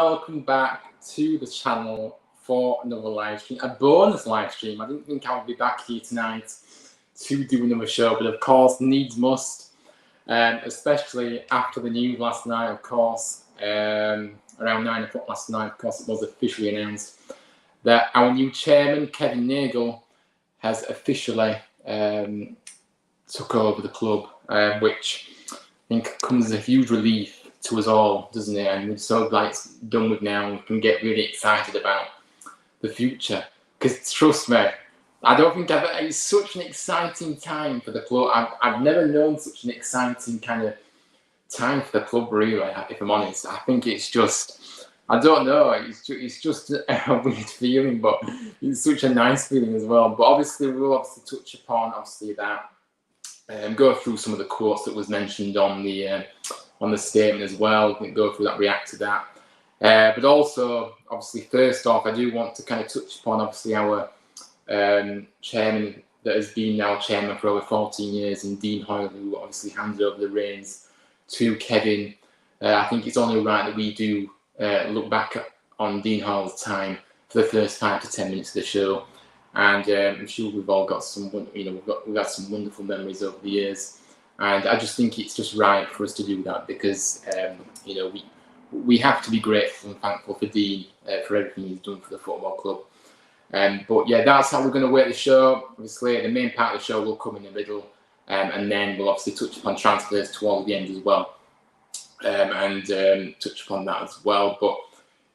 welcome back to the channel for another live stream, a bonus live stream. I didn't think I would be back here tonight to do another show, but of course, needs must, especially after the news last night, of course, around 9 o'clock last night, of course, it was officially announced that our new chairman, Kevin Nego, has officially took over the club, which I think comes as a huge relief to us all, doesn't it? And we're so glad it's done with now, and we can get really excited about the future. Because trust me, I don't think it's such an exciting time for the club. I've never known such an exciting kind of time for the club, really, if I'm honest. I think it's just, I don't know, it's just a weird feeling, but it's such a nice feeling as well. But obviously, we'll obviously touch upon that, and go through some of the quotes that was mentioned on the statement as well. We can go through that, react to that. But also, obviously, first off, I do want to kind of touch upon, obviously, our chairman that has been now chairman for over 14 years, and Dean Hoyle, who obviously handed over the reins to Kevin. I think it's only right that we do look back on Dean Hoyle's time for the first 5 to 10 minutes of the show. And I'm sure we've all got some, we've had some wonderful memories over the years. And I just think it's just right for us to do that because, we have to be grateful and thankful for Dean for everything he's done for the football club. But yeah, that's how we're going to work the show. Obviously, the main part of the show will come in the middle, and then we'll obviously touch upon transfers towards the end as well, and touch upon that as well. But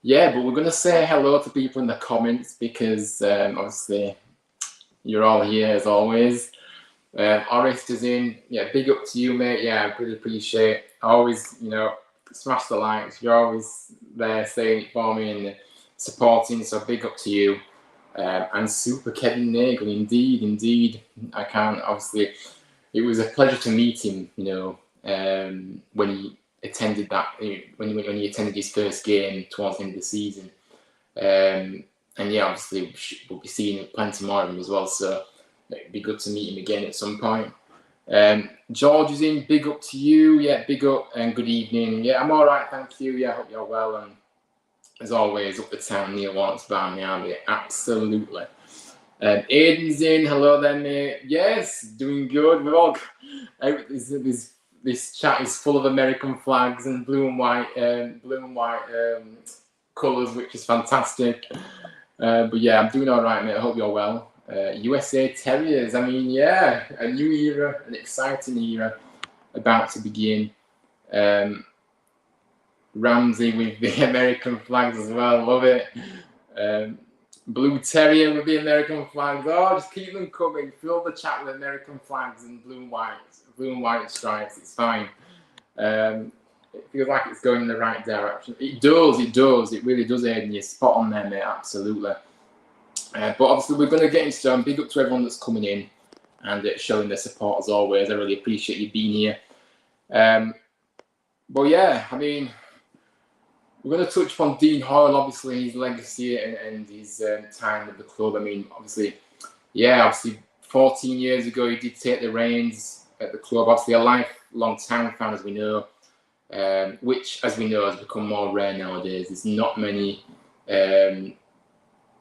yeah, but we're going to say hello to people in the comments because obviously you're all here as always. Orest is in. Yeah, big up to you, mate. Yeah, I really appreciate it. I always, smash the likes. You're always there saying it for me and supporting, so big up to you. And super Kevin Nagle, indeed. I can't, obviously, it was a pleasure to meet him, when he attended when he attended his first game towards the end of the season. And yeah, obviously, we'll be seeing plenty more of him as well, so it'd be good to meet him again at some point. George is in, big up to you. Yeah, big up and good evening. Yeah, I'm all right, thank you. Yeah, I hope you're well. And as always, up the town, Neil Warnock's Barney Army. Absolutely. Aiden's in, hello there, mate. Yes, doing good. We're all, this chat is full of American flags and blue and white colours, which is fantastic. But yeah, I'm doing all right, mate. I hope you're well. USA Terriers, I mean, yeah, a new era, an exciting era about to begin. Ramsey with the American flags as well, love it. Blue Terrier with the American flags, oh, just keep them coming. Fill the chat with American flags and blue and white stripes, it's fine. It feels like it's going in the right direction. It does, it really does, Aiden, you're spot on there, mate, absolutely. But obviously, we're going to get into some big up to everyone that's coming in and showing their support as always. I really appreciate you being here. But yeah, I mean, we're going to touch upon Dean Hoyle, obviously, his legacy and his time at the club. I mean, obviously, 14 years ago, he did take the reins at the club. Obviously, a lifelong town fan, as we know, which, as we know, has become more rare nowadays. There's not many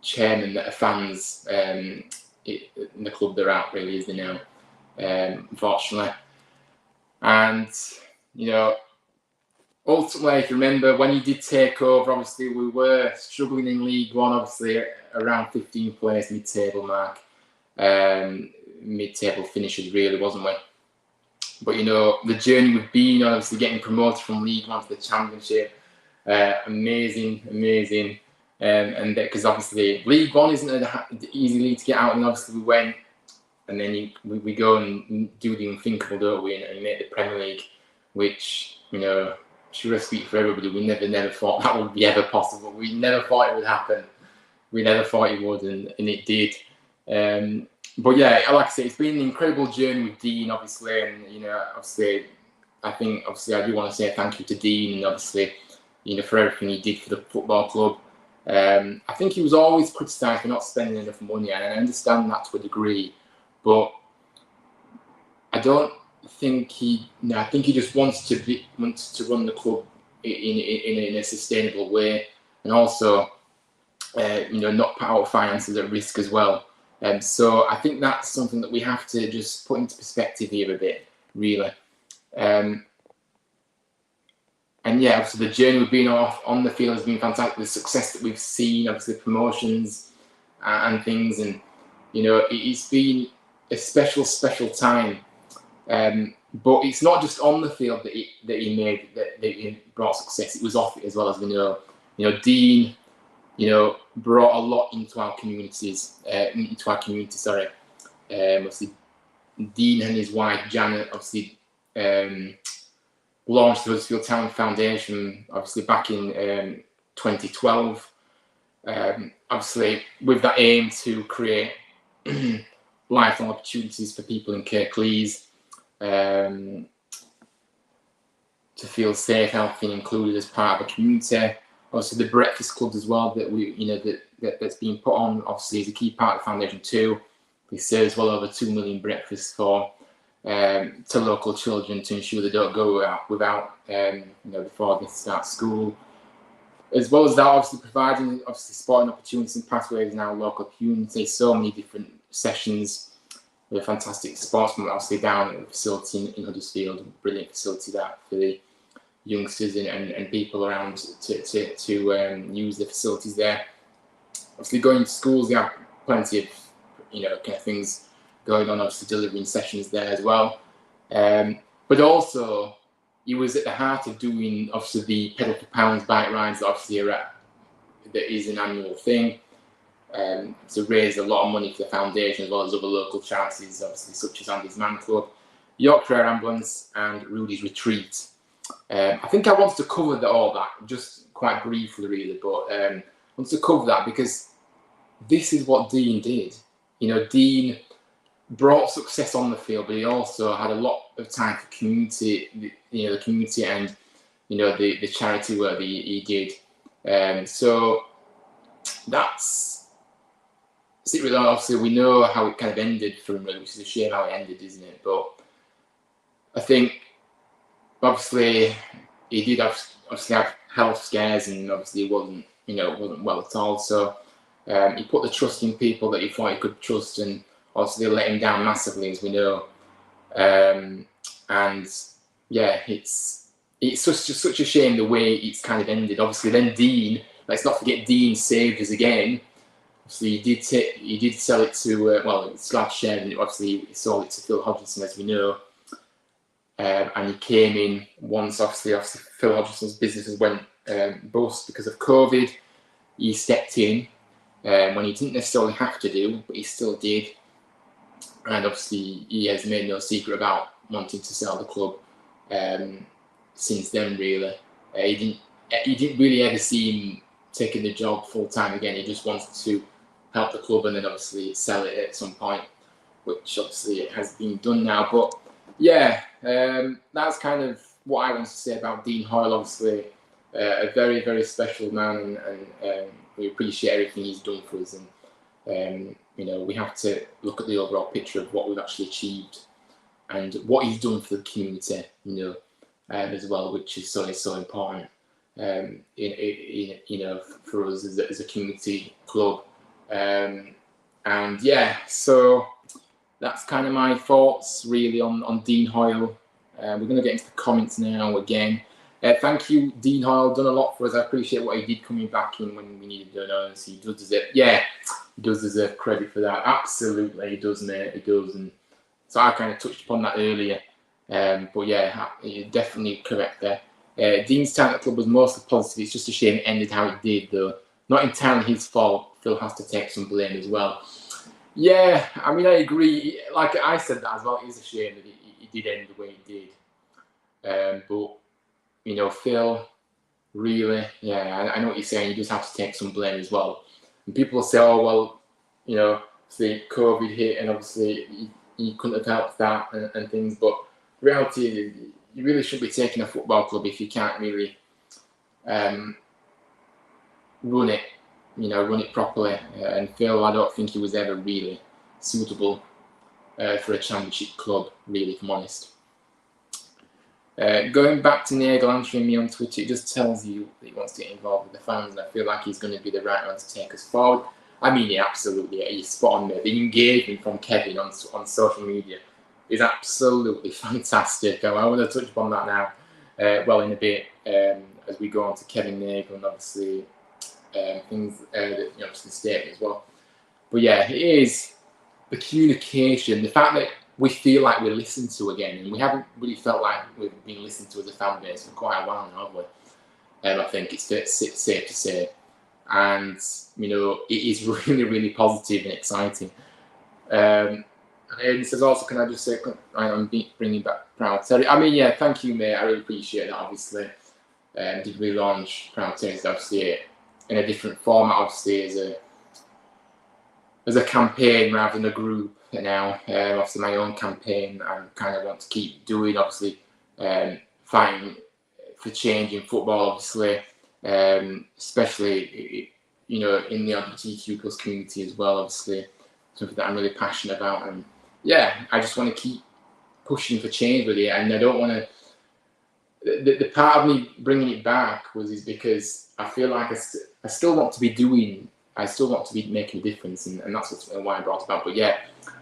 chairmen that are fans in the club they're at, really, is there now, unfortunately. And, ultimately, if you remember, when he did take over, obviously, we were struggling in League One, obviously, around 15th place, mid-table mark. Mid-table finishers, really, wasn't we? But, the journey we've been on, obviously, getting promoted from League One to the Championship, amazing. And because obviously League One isn't an easy league to get out, and obviously we went, and then we go and do the unthinkable, don't we, and make the Premier League, which, should I speak for everybody, we never thought that would be ever possible. We never thought it would happen. We never thought it would, and it did. But yeah, like I say, it's been an incredible journey with Dean, obviously, and obviously, I do want to say thank you to Dean, and obviously, for everything he did for the football club. I think he was always criticised for not spending enough money, and I understand that to a degree, but I don't think I think he just wants to run the club in a sustainable way. and also not put our finances at risk as well. So I think that's something that we have to just put into perspective here a bit, really. And yeah, obviously the journey we've been off on the field has been fantastic. The success that we've seen, obviously promotions and things, and it's been a special time. But it's not just on the field that he brought success. It was off it as well, as we know. Dean, brought a lot into our communities. Obviously, Dean and his wife Janet obviously launched the Huddersfield Town Foundation, obviously back in 2012. Obviously, with that aim to create lifelong opportunities for people in Kirklees, to feel safe, healthy, and included as part of a community. Also, the breakfast clubs as well that's been put on, obviously, is a key part of the foundation too. We serve well over 2 million breakfasts to local children to ensure they don't go out without before they start school. As well as that, obviously providing sporting opportunities and pathways in our local community. So many different sessions with a fantastic sportsman, obviously down at the facility in Huddersfield. Brilliant facility that for the youngsters and people around to use the facilities there. Obviously, going to schools, they have plenty of kind of things going on. Obviously, delivering sessions there as well. But also, he was at the heart of doing obviously the pedal for pounds bike rides. Obviously, that is an annual thing. To raise a lot of money for the foundation, as well as other local charities, obviously such as Andy's Man Club, Yorkshire Ambulance, and Rudy's Retreat. I think I wanted to cover all that just quite briefly, really, but I wanted to cover that because this is what Dean did. Dean brought success on the field, but he also had a lot of time for community, the community and the charity work that he did. So that's it, really. Obviously, we know how it kind of ended for him, really, which is a shame how it ended, isn't it? But I think obviously he did have health scares, and obviously he wasn't well at all. So he put the trust in people that he thought he could trust, and obviously they let him down massively, as we know. And yeah, it's such a shame the way it's kind of ended. Obviously, then Dean, let's not forget, Dean saved us again. Obviously, he did sell it to Slab Shed, and obviously he sold it to Phil Hodgson, as we know. And he came in once, obviously Phil Hodgson's businesses went bust because of COVID. He stepped in when he didn't necessarily have to do, but he still did. And obviously, he has made no secret about wanting to sell the club since then. Really, he didn't really ever see him taking the job full time again. He just wanted to help the club and then obviously sell it at some point, which obviously it has been done now. But yeah, that's kind of what I want to say about Dean Hoyle. Obviously, a very, very special man, and we appreciate everything he's done for us. And we have to look at the overall picture of what we've actually achieved and what he's done for the community, as well, which is so important. For us as a community club. And yeah, so that's kind of my thoughts really on Dean Hoyle. We're going to get into the comments now again. Thank you, Dean Hoyle, done a lot for us. I appreciate what he did coming back in when we needed to. He does deserve, he does deserve credit for that. Absolutely, he does, mate. He does. And so I kind of touched upon that earlier. But yeah, you're definitely correct there. Dean's time at the club was mostly positive. It's just a shame it ended how it did, though. Not entirely his fault. Phil has to take some blame as well. Yeah, I mean, I agree. Like I said that as well. It is a shame that it did end the way it did. But Phil, really, yeah, I know what you're saying. You just have to take some blame as well. And people will say, oh well, the COVID hit, and obviously you couldn't have helped that and things. But the reality is, you really shouldn't be taking a football club if you can't really run it properly. And Phil, I don't think he was ever really suitable for a championship club, really, if I'm honest. Going back to Nagle answering me on Twitter, it just tells you that he wants to get involved with the fans, and I feel like he's going to be the right one to take us forward. I mean, yeah, absolutely, yeah, he's spot on there. The engagement from Kevin on social media is absolutely fantastic. I want to touch upon that now, in a bit, as we go on to Kevin Nego and obviously things that obviously statement as well. But yeah, it is the communication, the fact that we feel like we're listened to again, and we haven't really felt like we've been listened to as a fan base for quite a while now, have we? I think it's safe to say, and it is really, really positive and exciting. And Aidan says also, can I just say, I'm bringing back Proud Terry. I mean, yeah, thank you, mate. I really appreciate that. Obviously, did we launch Proud Terry? Obviously, in a different format, obviously as a campaign rather than a group now. Obviously, my own campaign I kind of want to keep doing, obviously, fighting for change in football, obviously, especially, in the LGBTQ plus community as well, obviously, something that I'm really passionate about. And yeah, I just want to keep pushing for change with it. And I don't want to, the part of me bringing it back is because I feel like I still want to be making a difference, and that's why I brought it about. But yeah,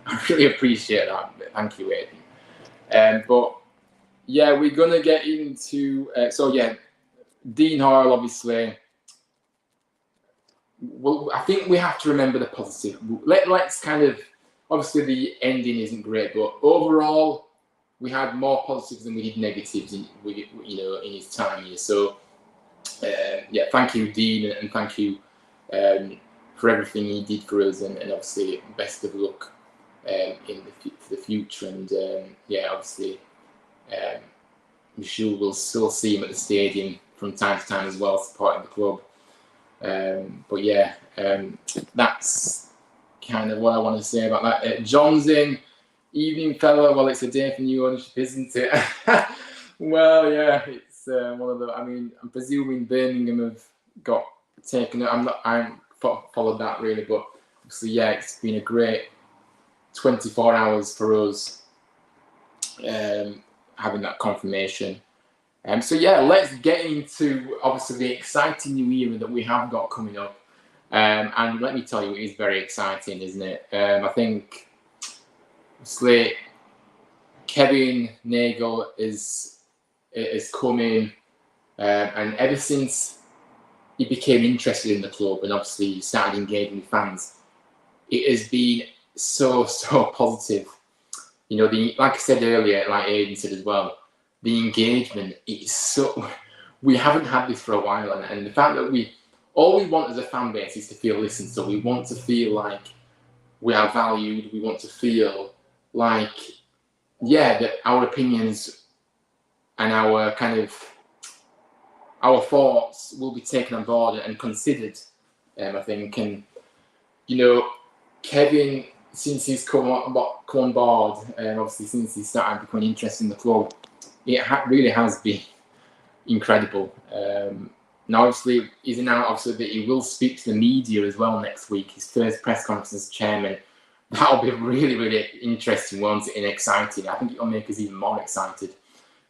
I really appreciate that. Thank you, Aidan. But yeah, we're gonna get into Dean Hoyle, obviously. Well, I think we have to remember the positive. Let's kind of, obviously the ending isn't great, but overall we had more positives than we did negatives in his time here. So thank you, Dean, and thank you for everything he did for us, and obviously best of luck for the future. And obviously I'm sure we'll still see him at the stadium from time to time as well, supporting the club. That's kind of what I want to say about that. John's in. Evening, fella. Well, it's a day for new ownership, isn't it? Well, yeah, it's one of the. I mean, I'm presuming Birmingham have got taken. I haven't followed that really, but obviously, yeah, it's been a great 24 hours for us having that confirmation. Let's get into obviously the exciting new era that we have got coming up. And let me tell you, it is very exciting, isn't it? I think obviously Kevin Nego is coming, and ever since he became interested in the club and obviously started engaging with fans, it has been so positive. Like I said earlier, like Aidan said as well, the engagement is so. We haven't had this for a while, and the fact that all we want as a fan base is to feel listened to. We want to feel like we are valued. We want to feel like, that our opinions and our thoughts will be taken on board and considered. I think, and Kevin, since he's come on board, and obviously since he started becoming interested in the club, it really has been incredible. Now, obviously, he's announced that he will speak to the media as well next week. His first press conference as chairman. That'll be really, really interesting one and exciting. I think it'll make us even more excited,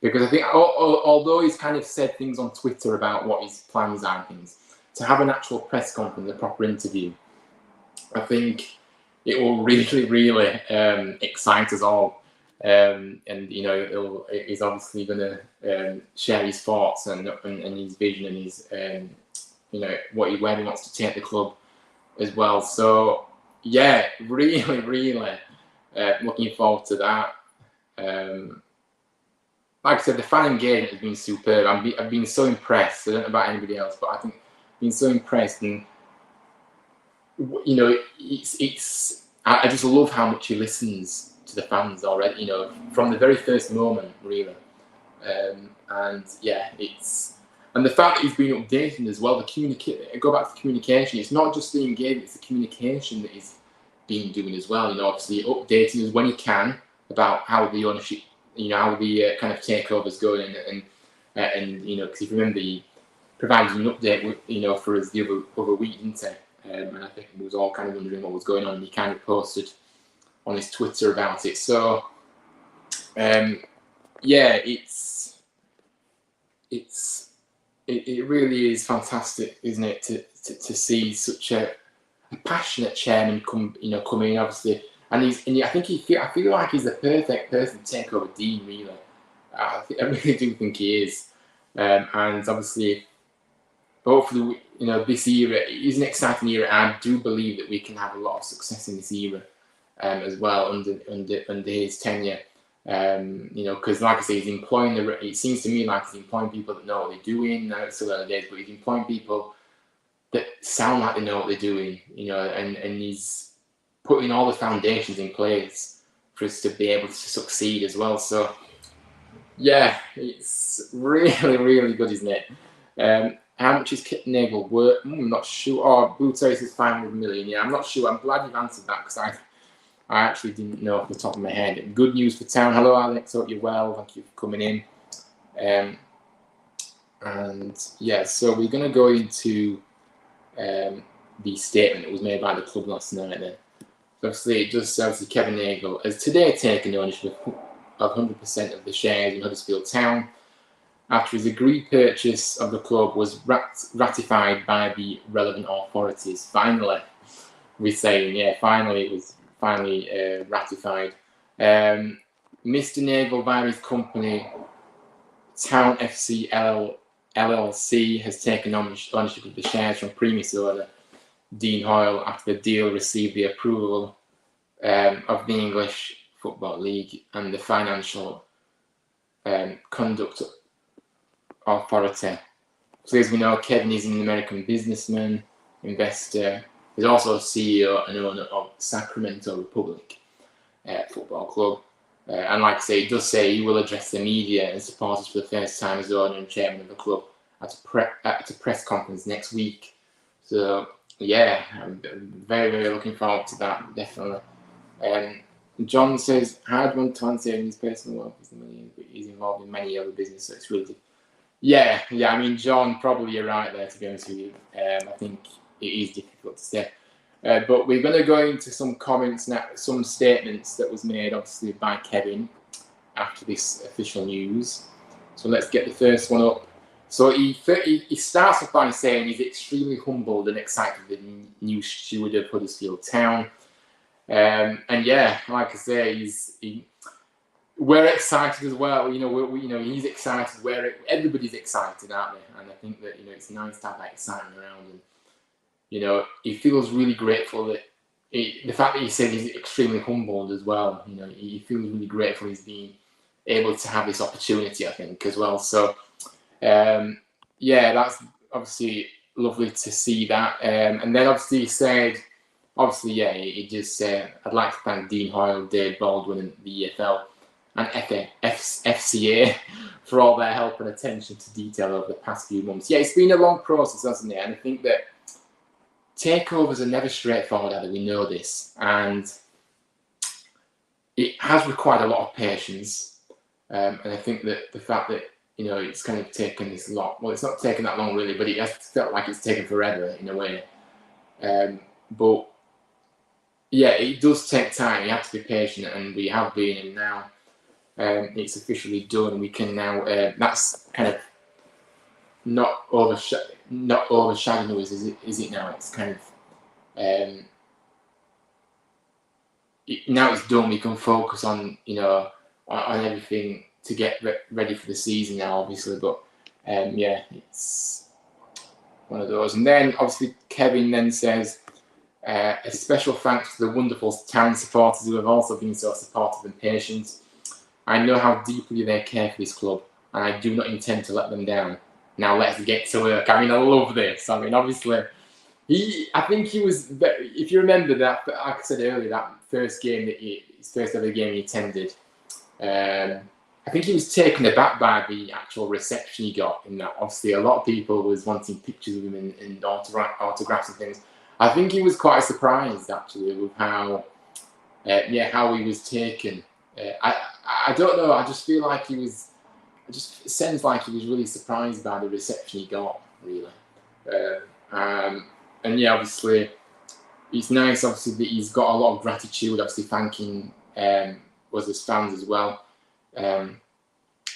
because I think although he's kind of said things on Twitter about what his plans are and things, to have an actual press conference, a proper interview, I think it will really, really excite us all. And he's obviously going to share his thoughts and his vision and his where he wants to take the club as well. So yeah, really, really looking forward to that. Like I said, the fan engagement has been superb. I've been so impressed. I don't know about anybody else, but I think I've been so impressed, and it's. I just love how much he listens to the fans already. From the very first moment, really. And the fact that he's been updating as well. Go back to communication. It's not just the engagement; it's the communication that he's been doing as well. Obviously updating us when he can about how the ownership, how the kind of takeover is going, and because if you remember, he provided an update, for us the other week, didn't he? And I think we was all kind of wondering what was going on, and he kind of posted on his Twitter about it. So, it's it really is fantastic, isn't it, to see such a passionate chairman come in, obviously, and I feel like he's the perfect person to take over Dean, really. I really do think he is, and obviously, hopefully, this era is an exciting era, and I do believe that we can have a lot of success in this era, as well under his tenure. Because like I say, he's employing it seems to me like he's employing people that know what they're doing. Now it's still early days, but he's employing people that sound like they know what they're doing, and he's putting all the foundations in place for us to be able to succeed as well. So yeah, it's really, really good, isn't it? How much is Nagle worth? I'm not sure. Oh, Boots says 500 million. Yeah, I'm not sure. I'm glad you've answered that, because I actually didn't know off the top of my head. Good news for town. Hello, Alex. Hope you're well. Thank you for coming in. And yeah, so we're going to go into the statement that was made by the club last night. Then, obviously, Kevin Nego has today taken ownership of 100% of the shares in Huddersfield Town after his agreed purchase of the club was ratified by the relevant authorities. Finally, we're saying, yeah, finally, it was ratified. Mr. Nagle, via his company, Town FC LLC, has taken ownership of the shares from previous owner Dean Hoyle after the deal received the approval of the English Football League and the Financial Conduct Authority. So as we know, Kevin is an American businessman, investor. He's also a CEO and owner of Sacramento Republic Football Club. And like I say, he does say he will address the media and supporters for the first time as owner and chairman of the club at a press conference next week. So yeah, I'm very, very looking forward to that, definitely. John says, hard one to answer in his personal life is the millions, but he's involved in many other businesses, so it's really... Yeah, I mean, John, probably you're right there, to be honest with you. I think it is difficult to say. But we're going to go into some comments now, some statements that was made, obviously, by Kevin after this official news. So let's get the first one up. So he starts off by saying he's extremely humbled and excited the new steward of Huddersfield Town. And yeah, like I say, we're excited as well. He's excited. Everybody's excited, aren't they? And I think that it's nice to have that excitement around. And he feels really grateful that the fact that he said he's extremely humbled as well. He feels really grateful he's been able to have this opportunity, I think, as well. So yeah, that's obviously lovely to see that. And then obviously he said, he just said, I'd like to thank Dean Hoyle, Dave Baldwin, and the EFL and FCA for all their help and attention to detail over the past few months. Yeah, it's been a long process, hasn't it? And I think that takeovers are never straightforward, either. We know this. And it has required a lot of patience. And I think that the fact that, it's kind of taken this long, well, it's not taken that long really, but it has felt like it's taken forever in a way. But yeah, it does take time. You have to be patient, and we have been, and now it's officially done. We can now, that's kind of not overshadowing us, is it now? It's kind of, now it's done. We can focus on, on everything to get ready for the season now, obviously. But yeah, it's one of those. And then obviously Kevin then says, a special thanks to the wonderful town supporters who have also been so supportive and patient. I know how deeply they care for this club, and I do not intend to let them down. Now let's get to work. I mean, I love this. I mean, obviously, I think he was, if you remember that, like I said earlier, that first game his first ever game he attended, I think he was taken aback by the actual reception he got. In that, obviously, a lot of people was wanting pictures of him and autographs and things. I think he was quite surprised actually with how he was taken. I don't know. I just feel like it sounds like he was really surprised by the reception he got, really. And yeah, obviously, it's nice. Obviously, that he's got a lot of gratitude. Obviously, thanking his fans as well. And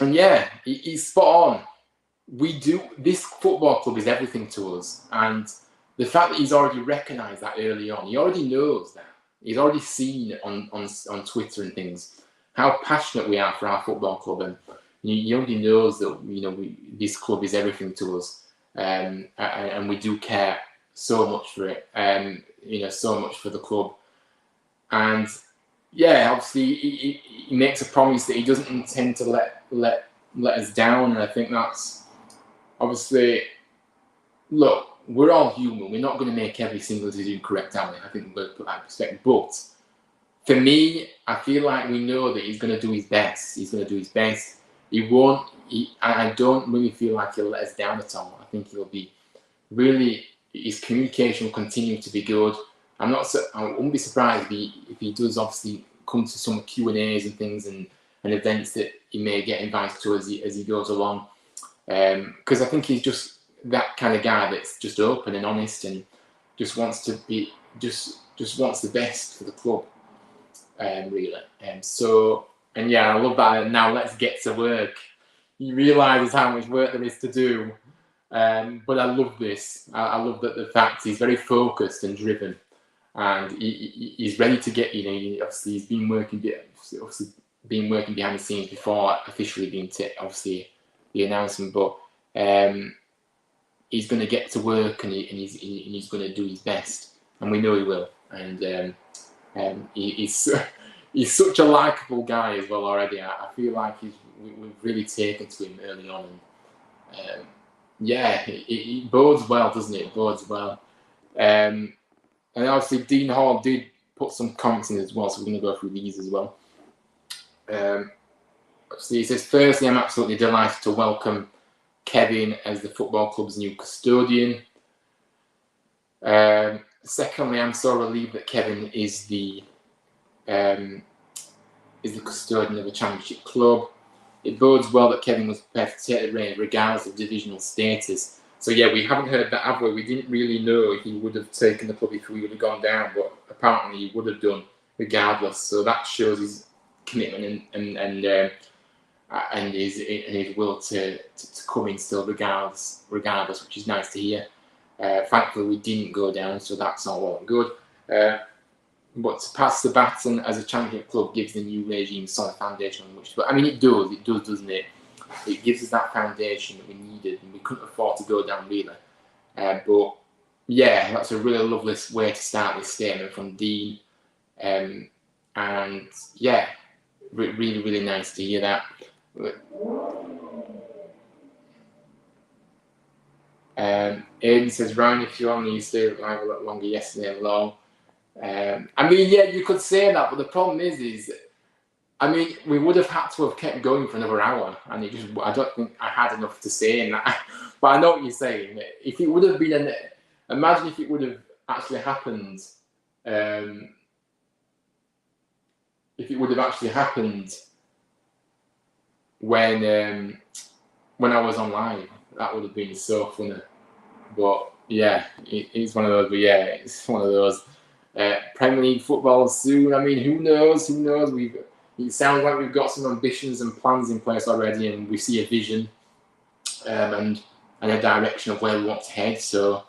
yeah, he's spot on. this football club is everything to us, and the fact that he's already recognised that early on, he already knows that. He's already seen it on Twitter and things, how passionate we are for our football club, and he already knows that this club is everything to us, and we do care so much for it, so much for the club, and yeah, obviously he makes a promise that he doesn't intend to let us down, and I think that's obviously, look, we're all human. We're not going to make every single decision correct, are we? I think we've got to put that in perspective. But for me, I feel like we know that he's going to do his best. He's going to do his best. He won't. I don't really feel like he'll let us down at all. I think he'll be really. His communication will continue to be good. I wouldn't be surprised if he does obviously come to some Q&As and things and events that he may get invited to as he goes along. Because I think he's just that kind of guy that's just open and honest and just wants to be just wants the best for the club, really. And yeah, I love that. And now let's get to work. He realises how much work there is to do, but I love this. I love that the fact he's very focused and driven, and he's ready to get. Obviously he's been working behind the scenes before officially being obviously the announcement, but he's going to get to work and he's going to do his best, and we know he will. And he's such a likable guy as well already. I feel like we've really taken to him early on, and yeah, it bodes well, doesn't it? It bodes well. And obviously Dean Hoyle did put some comments in as well, so we're going to go through these as well. He says, firstly, I'm absolutely delighted to welcome Kevin as the football club's new custodian. Secondly, I'm so relieved that Kevin is the custodian of a championship club. It bodes well that Kevin was prepared to take the reins regardless of divisional status. So yeah, we haven't heard that, have we? We didn't really know if he would have taken the club if we would have gone down, but apparently he would have done regardless. So that shows his commitment and his will to come in still regardless, which is nice to hear. Thankfully, we didn't go down, so that's all well and good. But to pass the baton as a championship club gives the new regime solid foundation on which. But I mean, it does, doesn't it? It gives us that foundation that we needed, and we couldn't afford to go down really. But yeah, that's a really lovely way to start this statement from Dean. And yeah, really, really nice to hear that. Aiden says, Ryan, if you only stayed live a lot longer yesterday and long. I mean, yeah, you could say that, but the problem is, I mean, we would have had to have kept going for another hour, and I don't think I had enough to say in that. But I know what you're saying. If it would have been imagine if it would have actually happened. If it would have actually happened when I was on live, that would have been so funny. But yeah, it's one of those. But yeah, it's one of those. Premier League football soon. I mean, who knows? It sounds like we've got some ambitions and plans in place already, and we see a vision and a direction of where we want to head. So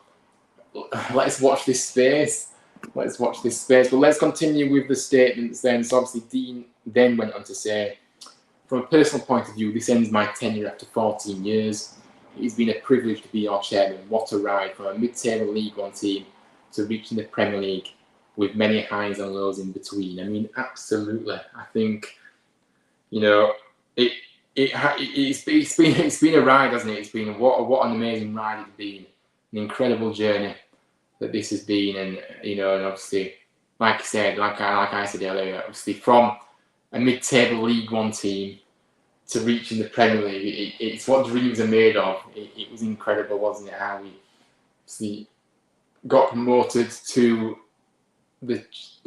let's watch this space. But let's continue with the statements then. So obviously Dean then went on to say, from a personal point of view, this ends my tenure after 14 years. It's been a privilege to be your chairman. What a ride from a mid-table League One team to reaching the Premier League with many highs and lows in between. I mean, absolutely. I think, it's been a ride, hasn't it? It's been what an amazing ride it's been, an incredible journey that this has been, and and obviously, like I said earlier, obviously from a mid-table League One team to reaching the Premier League, it's what dreams are made of. It was incredible, wasn't it? How we obviously got promoted to the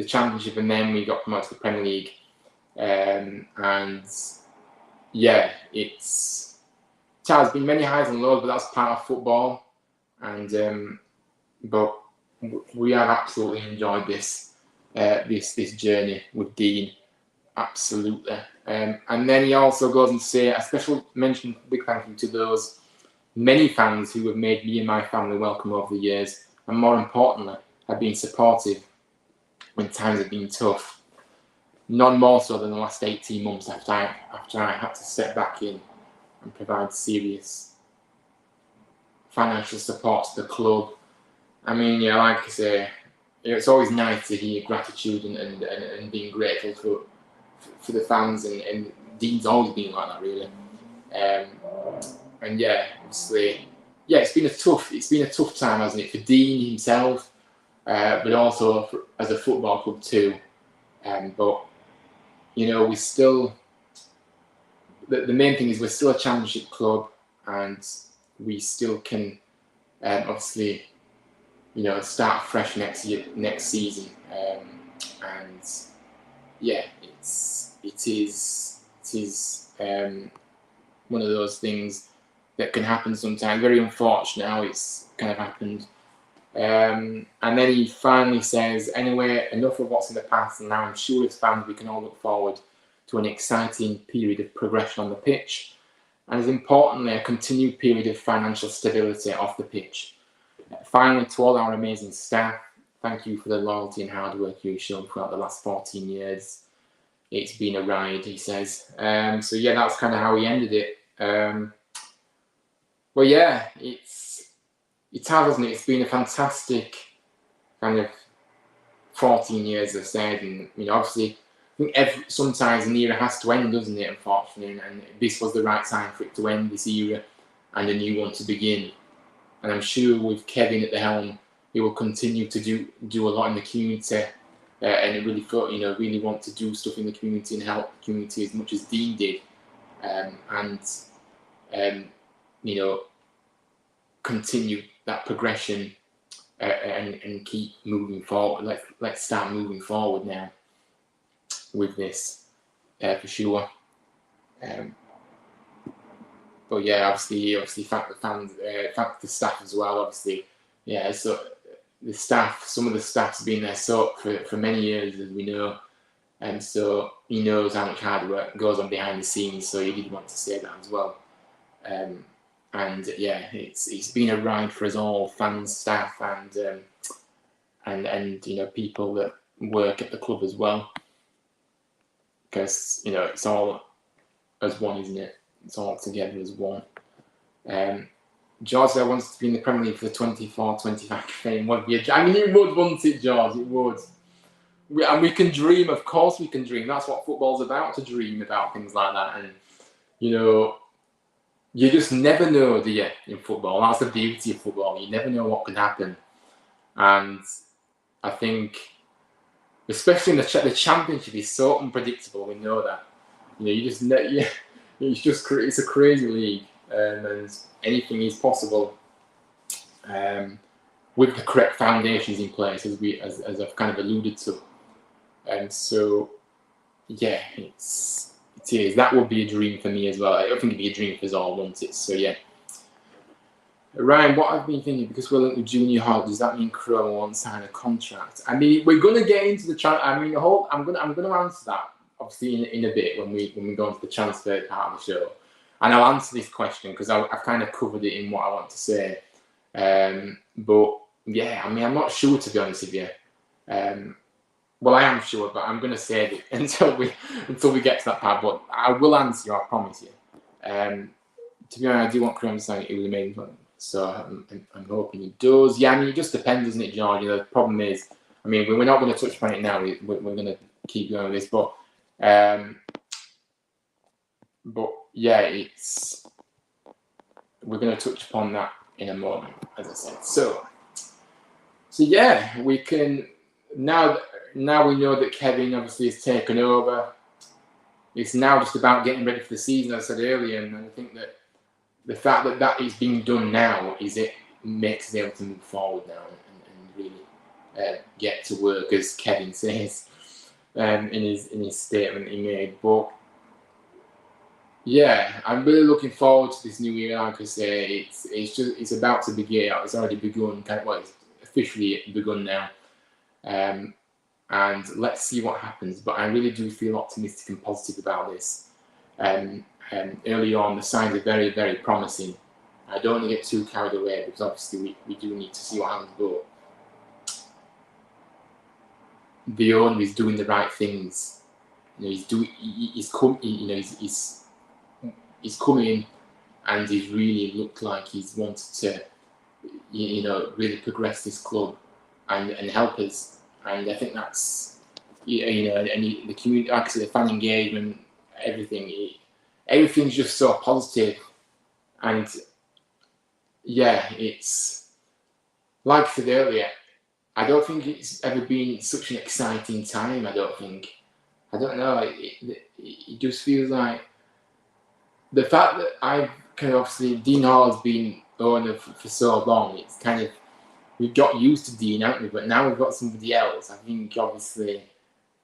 Championship, and then we got promoted to the Premier League, and yeah, it's been many highs and lows, but that's part of football, and but we have absolutely enjoyed this journey with Dean, absolutely. And then he also goes on to say a special mention, big thank you to those many fans who have made me and my family welcome over the years, and more importantly, have been supportive when times have been tough. None more so than the last 18 months after I had to step back in and provide serious financial support to the club. I mean, yeah, like I say, it's always nice to hear gratitude and being grateful for the fans, and Dean's always been like that, really. And yeah, obviously, yeah, it's been a tough time, hasn't it, for Dean himself, but also as a football club too. But you know, we still, the main thing is we're still a championship club, and we still can obviously, you know, start fresh next season. And yeah, it is one of those things that can happen sometimes. Very unfortunate how it's kind of happened. And then he finally says, anyway, enough of what's in the past, and now I'm sure as fans we can all look forward to an exciting period of progression on the pitch, and as importantly, a continued period of financial stability off the pitch. Finally, to all our amazing staff, thank you for the loyalty and hard work you've shown throughout the last 14 years. It's been a ride, he says. So yeah, that's kind of how he ended it. Well, yeah, it has, hasn't it? It's been a fantastic kind of 14 years, I've said, and you know, obviously, I think sometimes an era has to end, doesn't it? Unfortunately, and this was the right time for it to end, this era, and a new one to begin. And I'm sure with Kevin at the helm, he will continue to do a lot in the community, and really want to do stuff in the community and help the community as much as Dean did, you know, continue that progression and keep moving forward. Let's start moving forward now with this for sure. But yeah, obviously, thank the fans, thank the staff as well. Obviously, yeah. So the staff, some of the staff's been there for many years, as we know, and so he knows how much hard work goes on behind the scenes. So he did want to say that as well. And yeah, it's been a ride for us all, fans, staff, and you know, people that work at the club as well, because you know, it's all as one, isn't it? It's all together as one. George wants to be in the Premier League for the 24-25 campaign. I mean, it would, wouldn't it, George? It would. And we can dream, of course we can dream. That's what football's about, to dream about things like that. And, you know, you just never know, do you, in football? That's the beauty of football. You never know what can happen. And I think, especially in the Championship, is so unpredictable. We know that. You know, you just it's a crazy league, and anything is possible with the correct foundations in place, as I've kind of alluded to. And so, yeah, it is. That would be a dream for me as well. I think it'd be a dream for us all, wouldn't it? So yeah. Ryan, what I've been thinking, because we're looking at Junior Hall, does that mean Crowe won't sign a contract? I mean, we're going to get into the I'm going to answer that obviously in a bit when we go into the transfer part of the show, and I'll answer this question because I've kind of covered it in what I want to say. But yeah, I mean, I'm not sure, to be honest with you. Well, I am sure, but I'm going to save it until we get to that part. But I will answer you, I promise you. To be honest, I do want Crowe to sign it. It was amazing. So I'm hoping he does. Yeah, I mean, it just depends, doesn't it, George? You know, the problem is, I mean, we're not going to touch upon it now. We're going to keep going with this, but yeah, we're going to touch upon that in a moment, as I said. So yeah, we can now we know that Kevin obviously has taken over. It's now just about getting ready for the season, as I said earlier, and I think that the fact that is being done now makes us able to move forward now and really get to work, as Kevin says in his statement he made. But yeah, I'm really looking forward to this new year. Like I say, it's about to begin. It's already begun. It's officially begun now, and let's see what happens. But I really do feel optimistic and positive about this. Early on, the signs are very, very promising. I don't want to get too carried away because obviously we do need to see what happens, but the owner is doing the right things. You know, he's coming in, and he's really looked like he's wanted to, you know, really progress this club and help us. And I think that's, you know, and the community, actually, the fan engagement, everything's just so positive. And yeah, it's like I said earlier, I don't think it's ever been such an exciting time. I don't know. It just feels like the fact that I've kind of, obviously, Dean Hoyle has been owner for so long. It's kind of, we've got used to Dean, haven't we? But now we've got somebody else. I think obviously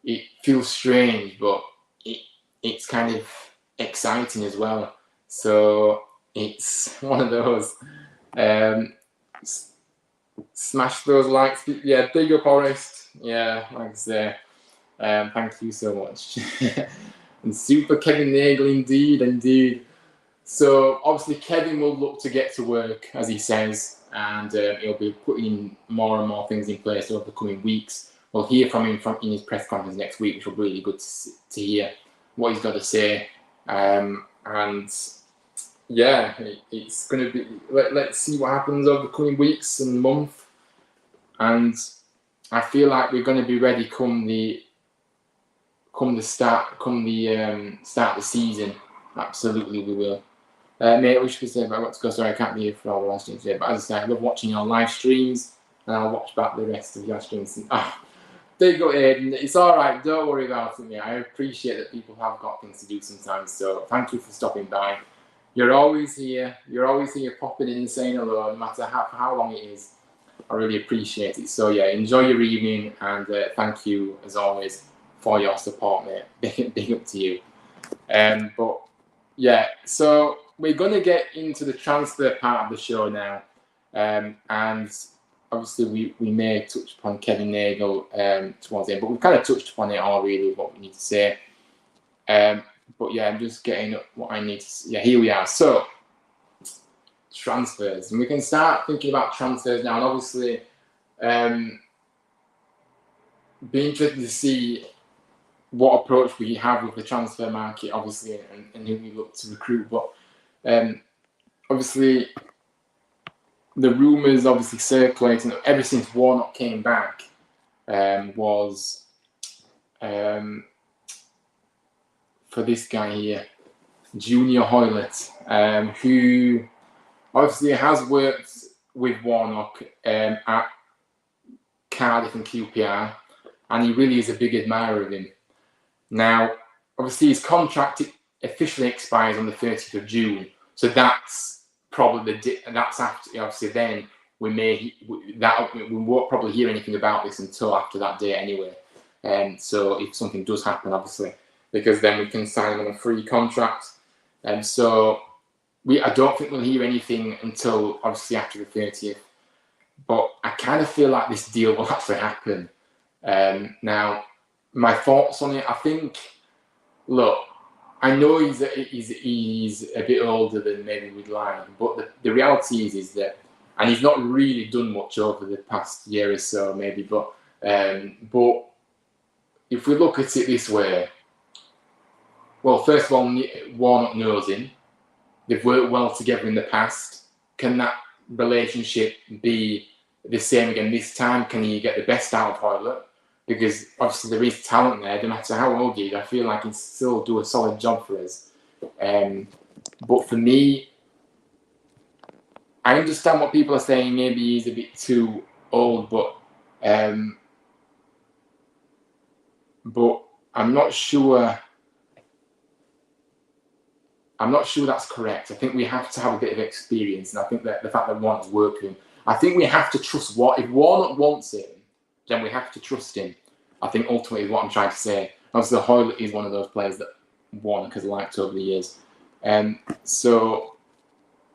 it feels strange, but it's kind of exciting as well. So it's one of those. Smash those likes. Yeah, big up, Forest. Yeah, like I say. Thank you so much. And super Kevin Nego, indeed. So obviously Kevin will look to get to work, as he says, and he'll be putting more and more things in place over the coming weeks. We'll hear from him in his press conference next week, which will be really good to hear what he's got to say. And yeah, it's going to be. Let's see what happens over the coming weeks and month. And I feel like we're going to be ready come the start of the season. Absolutely, we will. Mate, what should we say? But I've got to go. Sorry, I can't be here for all the live streams today. But as I say, I love watching your live streams, and I'll watch back the rest of your streams. There you go, Aiden. It's all right. Don't worry about it, mate. I appreciate that people have got things to do sometimes. So thank you for stopping by. You're always here. You're always here, popping in and saying hello, no matter how long it is. I really appreciate it. So yeah, enjoy your evening, and thank you as always for your support, mate. Big up to you. But yeah, so we're going to get into the transfer part of the show now, and obviously we may touch upon Kevin Nego towards the end, but we've kind of touched upon it all, really, what we need to say. But yeah, I'm just getting up what I need to say. Yeah, here we are. So, transfers. And we can start thinking about transfers now, and obviously be interested to see what approach we have with the transfer market, obviously, and who we look to recruit. But obviously, the rumours obviously circulating ever since Warnock came back was for this guy here, Junior Hoylett, who obviously has worked with Warnock at Cardiff and QPR, and he really is a big admirer of him. Now, obviously, his contract officially expires on the 30th of June, so that's probably that's after. Obviously, then we won't probably hear anything about this until after that date anyway. So if something does happen, obviously, because then we can sign him on a free contract. And so I don't think we'll hear anything until obviously after the 30th. But I kind of feel like this deal will actually happen. Now, my thoughts on it, I think, look, I know he's a bit older than maybe we'd like, but the reality is that, and he's not really done much over the past year or so, maybe, but if we look at it this way, well, first of all, Warnock knows him. They've worked well together in the past. Can that relationship be the same again this time? Can he get the best out of Hoylett? Because obviously there is talent there. No matter how old he is, I feel like he'll still do a solid job for us. But for me, I understand what people are saying. Maybe he's a bit too old, but I'm not sure. I'm not sure that's correct. I think we have to have a bit of experience, and I think that the fact that Warnock's worked with him, I think we have to trust if Warnock wants him, then we have to trust him. I think ultimately is what I'm trying to say. Obviously, Hoylett is one of those players that Warnock has liked over the years. So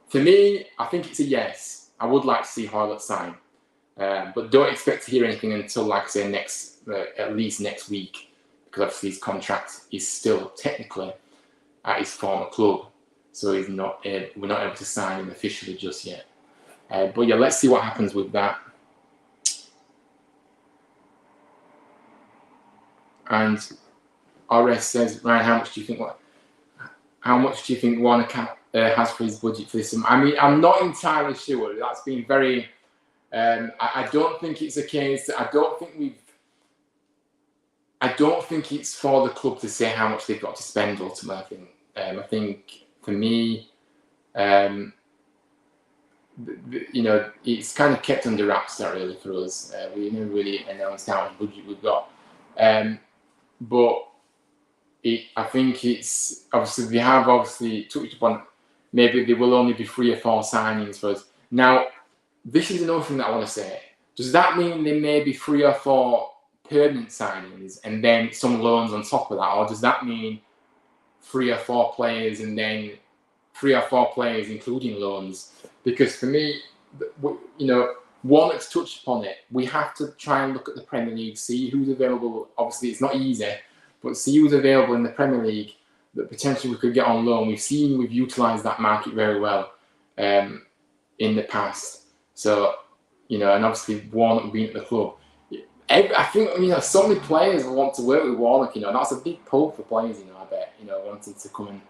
for me, I think it's a yes. I would like to see Hoylett sign, but don't expect to hear anything until, like I say, at least next week, because obviously his contract is still technically at his former club. so we're not able to sign him officially just yet. But yeah, let's see what happens with that. And RS says, Ryan, how much do you think Warner has for his budget for this? I mean, I'm not entirely sure. That's been very. I don't think it's a case. I don't think it's for the club to say how much they've got to spend ultimately. I think for me, it's kind of kept under wraps that really for us. We never really announced how much budget we've got. But I think it's obviously we have touched upon maybe there will only be 3 or 4 signings for us. Now, this is another thing that I want to say. Does that mean there may be 3 or 4 permanent signings and then some loans on top of that, or does that mean 3 or 4 players and then 3 or 4 players including loans? Because for me, Warnock's touched upon it. We have to try and look at the Premier League, see who's available. Obviously, it's not easy, but see who's available in the Premier League that potentially we could get on loan. We've utilised that market very well in the past. So, and obviously Warnock being at the club. I think, so many players want to work with Warnock, and that's a big pull for players, I bet, wanting to come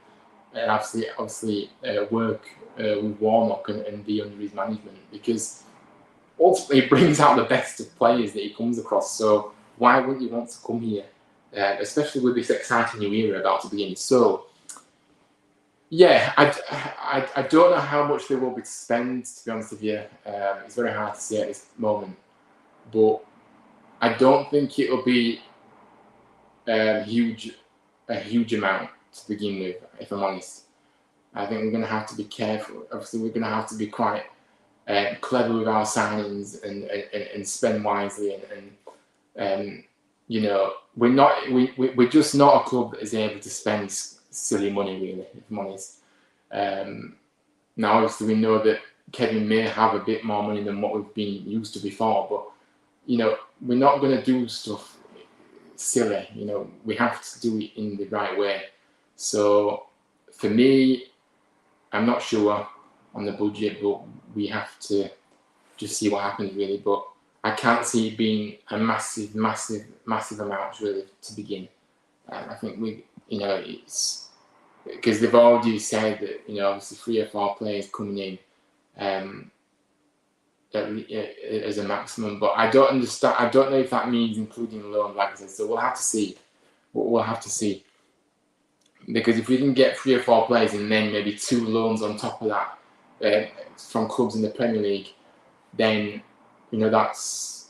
and obviously work with Warnock and be under his management, because ultimately it brings out the best of players that he comes across. So why wouldn't you want to come here, especially with this exciting new era about to begin? So yeah, I don't know how much there will be to spend, to be honest with you. It's very hard to say at this moment, but I don't think it'll be a huge amount to begin with, if I'm honest. I think we're going to have to be careful. Obviously, we're going to have to be quite clever with our signings and spend wisely. And we're just not a club that is able to spend silly money, really, if I'm honest. Now, obviously, we know that Kevin may have a bit more money than what we've been used to before, but we're not going to do stuff silly. We have to do it in the right way. So for me, I'm not sure on the budget, but we have to just see what happens, really. But I can't see it being a massive amount, really, to begin. I think it's because they've already said that, obviously 3 or 4 players coming in as a maximum. But I don't understand. I don't know if that means including loan, like I said. So we'll have to see. We'll have to see. Because if we can get 3 or 4 players and then maybe 2 loans on top of that from clubs in the Premier League, then that's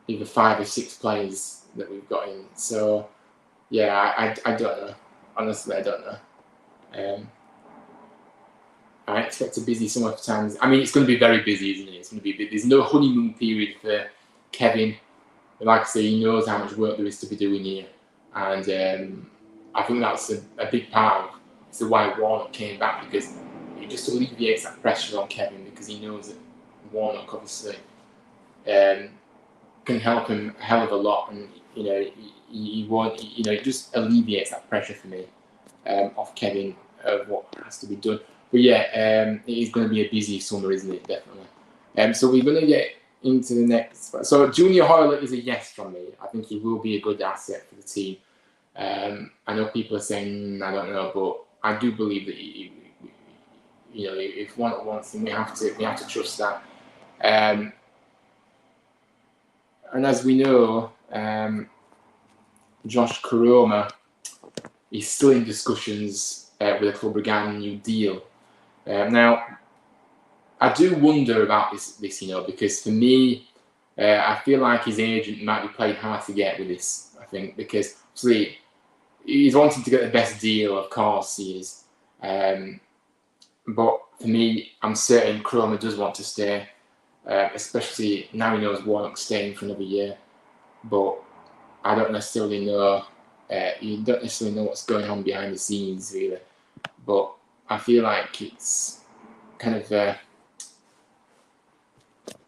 either 5 or 6 players that we've got in. So yeah, I don't know. Honestly, I don't know. I expect a busy summer for times. I mean, it's going to be very busy, isn't it? It's going to be. There's no honeymoon period for Kevin. Like I say, he knows how much work there is to be doing here, and I think that's a big part of why Warnock came back, because he just alleviates that pressure on Kevin, because he knows that Warnock obviously can help him a hell of a lot, and it just alleviates that pressure for me off Kevin of what has to be done. But yeah, it is going to be a busy summer, isn't it? Definitely. So we're going to get into the next. So Junior Hoyle is a yes from me. I think he will be a good asset for the team. I know people are saying I don't know, but I do believe that if one wants him, we have to trust that. And as we know, Josh Koroma is still in discussions with the club regarding a new deal. Now, I do wonder about this, because for me, I feel like his agent might be playing hard to get with this. I think because obviously he's wanting to get the best deal, of course he is. But for me, I'm certain Koroma does want to stay, especially now he knows Warnock's staying for another year. But I don't necessarily know. You don't necessarily know what's going on behind the scenes, really. But I feel like it's kind of.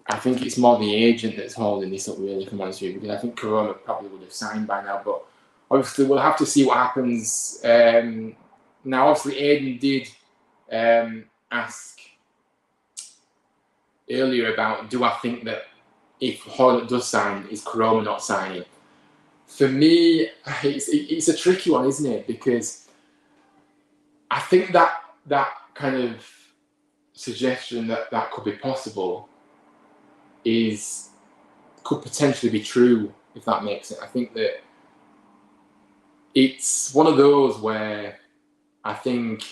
I think it's more the agent that's holding this up, really, if I'm honest with you, because I think Koroma probably would have signed by now. But obviously, we'll have to see what happens Now, obviously, Aidan did ask earlier about, do I think that if Hoyle does sign, is Koroma not signing? For me, it's a tricky one, isn't it? Because I think that kind of suggestion that could be possible could potentially be true, if that makes sense. I think that it's one of those where I think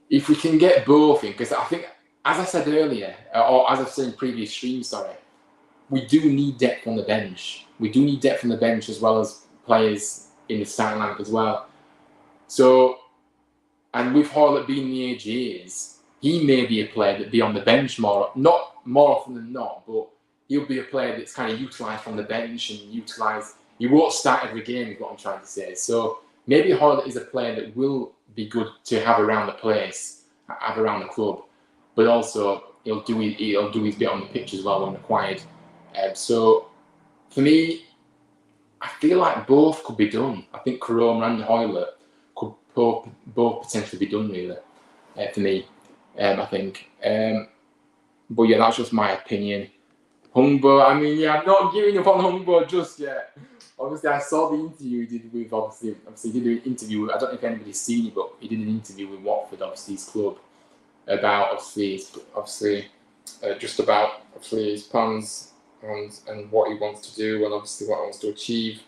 if we can get both in, because I think, as I said earlier, or as I've said in previous streams, we do need depth on the bench. We do need depth on the bench as well as players in the starting lineup as well. So, and with Hoyle being the age he is, he may be a player that be on the bench not more often than not, but he'll be a player that's kind of utilised from the bench and utilised. He won't start every game, is what I'm trying to say. So maybe Hoyle is a player that will be good to have around the place, have around the club, but also he'll do his bit on the pitch as well when required. So for me, I feel like both could be done. I think Koroma and Hoyle could both potentially be done, really, for me, I think. But yeah, that's just my opinion. Hungbo, I mean, yeah, I'm not giving up on Hungbo just yet. Obviously, I saw the interview he did with, obviously he did an interview, I don't know if anybody's seen it, but he did an interview with Watford, obviously his club, about just about his plans and what he wants to do and obviously what he wants to achieve.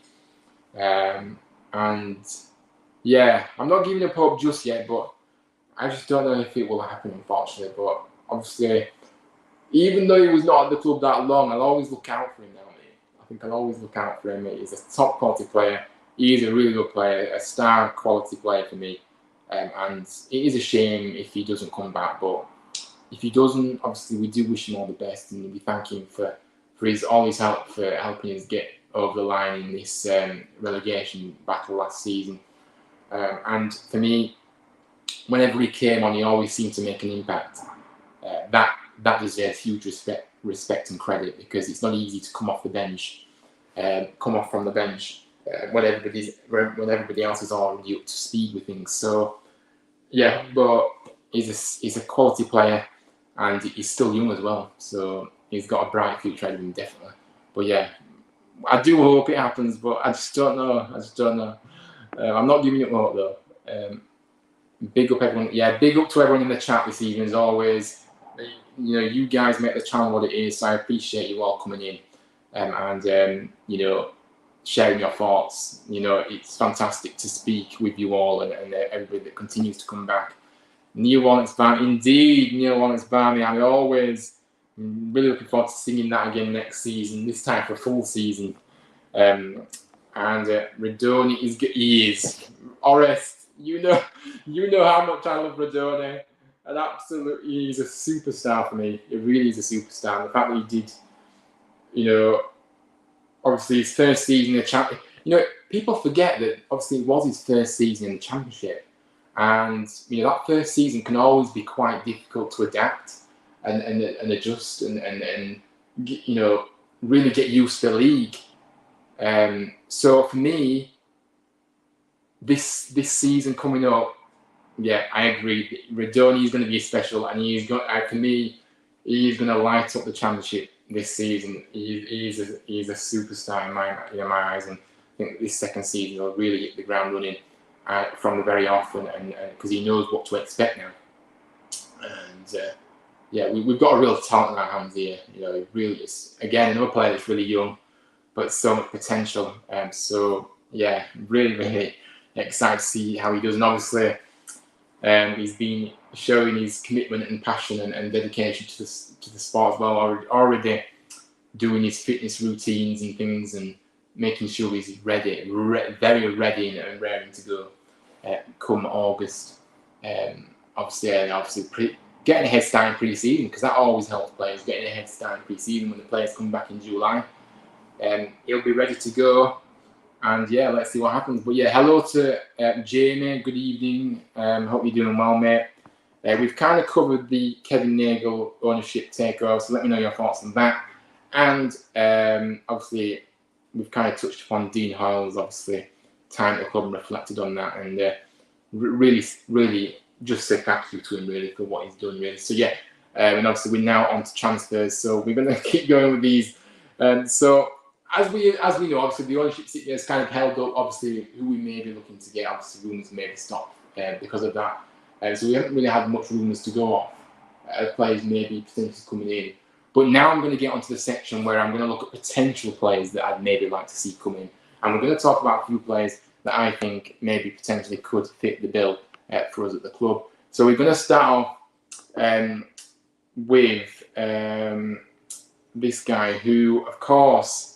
And yeah, I'm not giving up hope just yet, but I just don't know if it will happen, unfortunately. But obviously, even though he was not at the club that long, I'll always look out for him now, mate. I think I'll always look out for him, mate. He's a top quality player. He is a really good player, a star quality player for me. And it is a shame if he doesn't come back, but if he doesn't, obviously we do wish him all the best, and we thank him for all his help for helping us get over the line in this relegation battle last season. And for me, whenever he came on, he always seemed to make an impact. That deserves huge respect and credit, because it's not easy to come off from the bench when everybody else is already up to speed with things. So yeah, but he's a quality player, and he's still young as well. So he's got a bright future ahead of him, definitely. But yeah, I do hope it happens, but I just don't know. I'm not giving up hope though. Big up everyone. Yeah, big up to everyone in the chat this evening as always. You know, you guys make the channel what it is, so I appreciate you all coming in and you know, sharing your thoughts. You know, it's fantastic to speak with you all and everybody that continues to come back. Neil Wallen's Barmy, indeed, Neil Wallen's Barmy. I'm always really looking forward to singing that again next season, this time for a full season. And Radoni is Orest. You know how much I love Radoni. And absolutely, he's a superstar for me. It really is a superstar. And the fact that he did, you know, obviously his first season in the championship. You know, people forget that obviously it was his first season in the championship. And, you know, that first season can always be quite difficult to adapt and adjust and you know, really get used to the league. So for me, this season coming up, yeah, I agree. Radoni is going to be special, and for me, he's going to light up the championship this season. He's a superstar in my eyes, and I think this second season will really hit the ground running from the very off, and because he knows what to expect now. And yeah, we've got a real talent in our hands here. You know, it really is. Again, another player that's really young, but so much potential. So yeah, really excited to see how he does. And obviously, he's been showing his commitment and passion and dedication to the sport as well. Already doing his fitness routines and things, and making sure he's very ready and raring to go come August. Obviously, getting a head start in pre-season, because that always helps players, getting a head start in pre-season when the players come back in July. He'll be ready to go. And yeah, let's see what happens. But yeah, hello to Jamie. Good evening. Hope you're doing well, mate. We've kind of covered the Kevin Nego ownership takeover, so let me know your thoughts on that. And obviously, we've kind of touched upon Dean Hoyle's obviously time at the club and reflected on that. And really just say thank you to him really for what he's done really. So yeah, and obviously we're now on to transfers, so we're going to keep going with these. So as we know, obviously the ownership has kind of held up obviously who we may be looking to get. Obviously rumours may be stopped because of that. So we haven't really had much rumours to go off. Players maybe potentially coming in. But now I'm going to get onto the section where I'm going to look at potential players that I'd maybe like to see come in. And we're going to talk about a few players that I think maybe potentially could fit the bill for us at the club. So we're going to start off with this guy who, of course,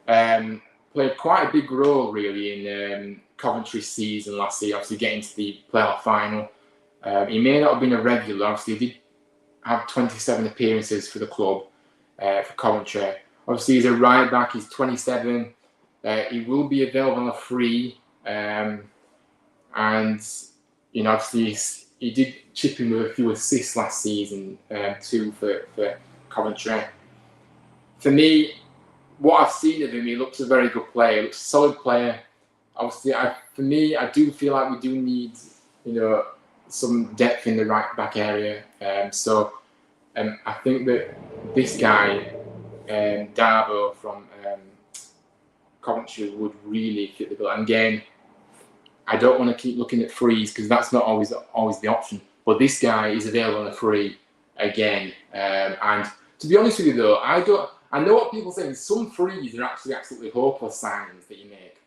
played quite a big role really in Coventry's season last year, obviously getting to the playoff final. He may not have been a regular, obviously he did have 27 appearances for the club, for Coventry. Obviously he's a right back, he's 27, he will be available on a free, and you know, obviously he did chip in with a few assists last season too for Coventry. For me, what I've seen of him, he looks a very good player, he looks a solid player. Obviously, for me, I do feel like we do need, you know, some depth in the right back area. So I think that this guy, Darbo from Coventry, would really fit the bill. And again, I don't want to keep looking at frees because that's not always the option. But this guy is available on a free again. And to be honest with you though, I know what people say. Some frees are actually absolutely hopeless signings that you make.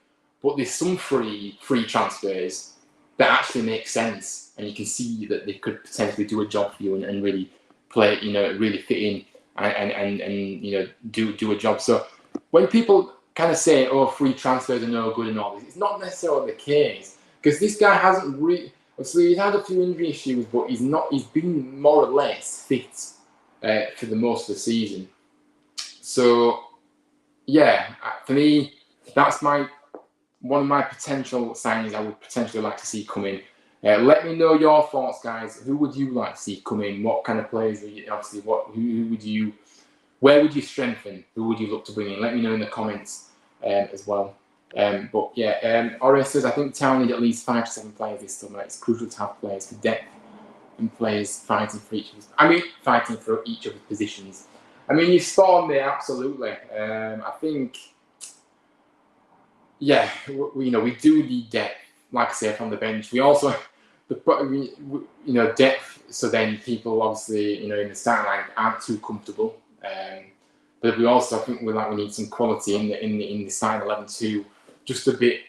But there's some free transfers that actually make sense, and you can see that they could potentially do a job for you and really play, you know, really fit in and you know do a job. So when people kind of say, "Oh, free transfers are no good" and all this, it's not necessarily the case because this guy hasn't really. Obviously, he's had a few injury issues, but he's been more or less fit for the most of the season. So yeah, for me, that's one of my potential signings I would potentially like to see come in. Let me know your thoughts, guys. Who would you like to see come in? What kind of players? Obviously, where would you strengthen? Who would you look to bring in? Let me know in the comments as well. But yeah, Ore says I think Town need at least 5 to 7 players this summer. It's crucial to have players for depth and players fighting for each of the positions. I mean, you've spot on there, absolutely. I think. Yeah, we do need depth, like I say, from the bench. We also, depth. So then people obviously, in the starting line aren't too comfortable. But we also think we need some quality in the starting 11 too, just a bit,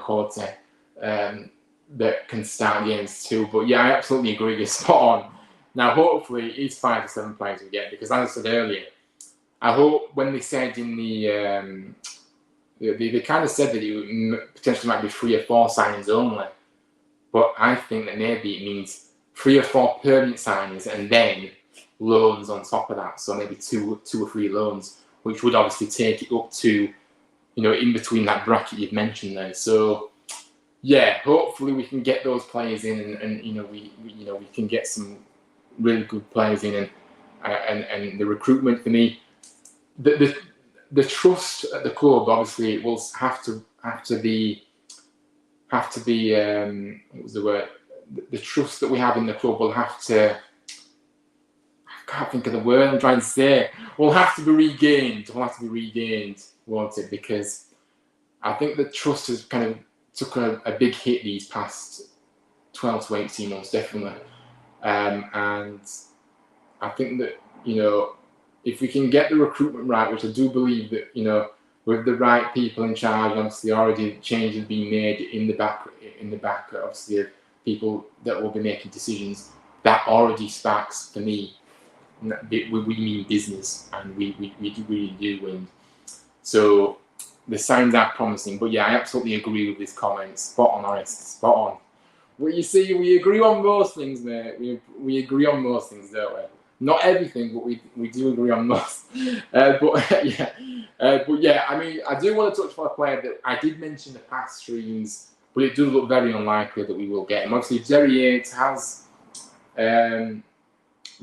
quality that can start games too. But yeah, I absolutely agree. You're spot on. Now, hopefully, it's 5 to 7 players we get because, as I said earlier, I hope when they said in the They kind of said that it potentially might be 3 or 4 signings only, but I think that maybe it means 3 or 4 permanent signings and then loans on top of that. So maybe 2 or 3 loans, which would obviously take it up to, in between that bracket you've mentioned there. So yeah, hopefully we can get those players in, and we can get some really good players in, and the recruitment for me, the trust at the club obviously will have to be what was the word? The trust that we have in the club will have to. I can't think of the word I'm trying to say. Will have to be regained. Won't it? Because I think the trust has kind of took a big hit these past 12 to 18 months, definitely. And I think that if we can get the recruitment right, which I do believe that, with the right people in charge, obviously already changes being made in the back, obviously, of people that will be making decisions, that already sparks, for me, we mean business, and we really do. And so the signs are promising. But yeah, I absolutely agree with this comment. Spot on, Horace. Spot on. Well, you see, we agree on most things, mate. We agree on most things, don't we? Not everything, but we do agree on most. But yeah, I mean, I do want to touch on a player that I did mention in the past streams, but it does look very unlikely that we will get him. Obviously, Jerry Yates has been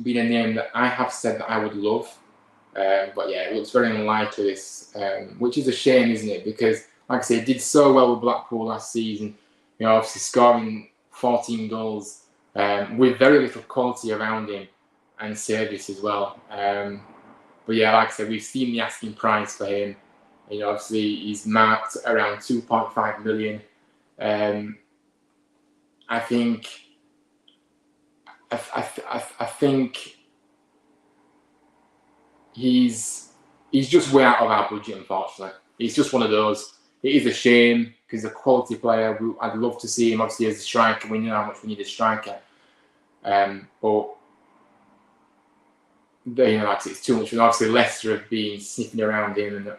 a name that I have said that I would love, but yeah, it looks very unlikely this, which is a shame, isn't it? Because, like I said, he did so well with Blackpool last season. you know, obviously scoring 14 goals with very little quality around him and service as well. But yeah, like I said, we've seen the asking price for him. You know, obviously he's marked around 2.5 million. I think he's just way out of our budget, unfortunately. He's just one of those. It is a shame because he's a quality player. I'd love to see him, obviously, as a striker. We know how much we need a striker. But you know, like I said, it's too much. And obviously, Leicester have been sniffing around him and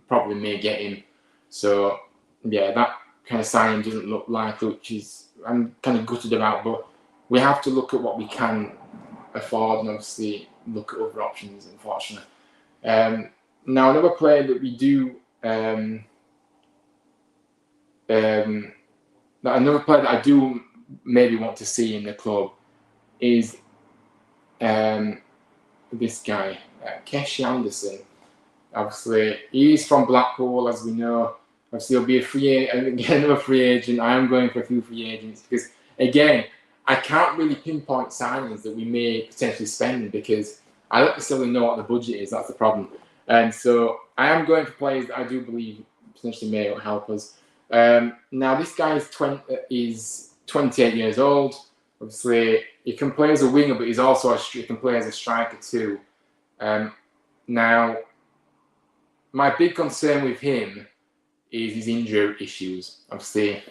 probably may get him. So yeah, that kind of signing doesn't look like, which is I'm kind of gutted about. But we have to look at what we can afford and obviously look at other options, unfortunately. Now, another player that we do, another player that I do maybe want to see in the club is this guy, Keshi Anderson. Obviously, he's from Blackpool, as we know. Obviously, he'll be a free agent, another free agent. I am going for a few free agents because, again, I can't really pinpoint signings that we may potentially spend because I don't necessarily know what the budget is. That's the problem. And so I am going for players that I do believe potentially may help us. Now, this guy is 28 years old. Obviously, he can play as a winger, but he's also he can play as a striker too. Now, my big concern with him is his injury issues. Obviously,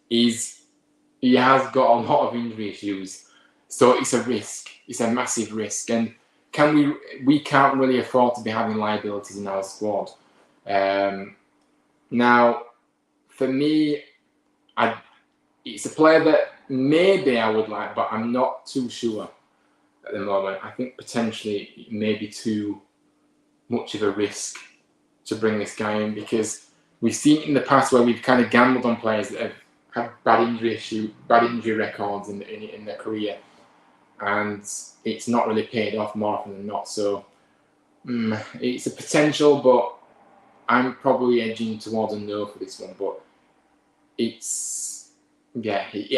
he has got a lot of injury issues, so it's a risk. It's a massive risk, and we can't really afford to be having liabilities in our squad. Now, for me, it's a player that maybe I would like, but I'm not too sure at the moment. I think potentially it may be too much of a risk to bring this guy in because we've seen in the past where we've kind of gambled on players that have had bad injury records in their career, and it's not really paid off more often than not. So it's a potential, but I'm probably edging towards a no for this one. But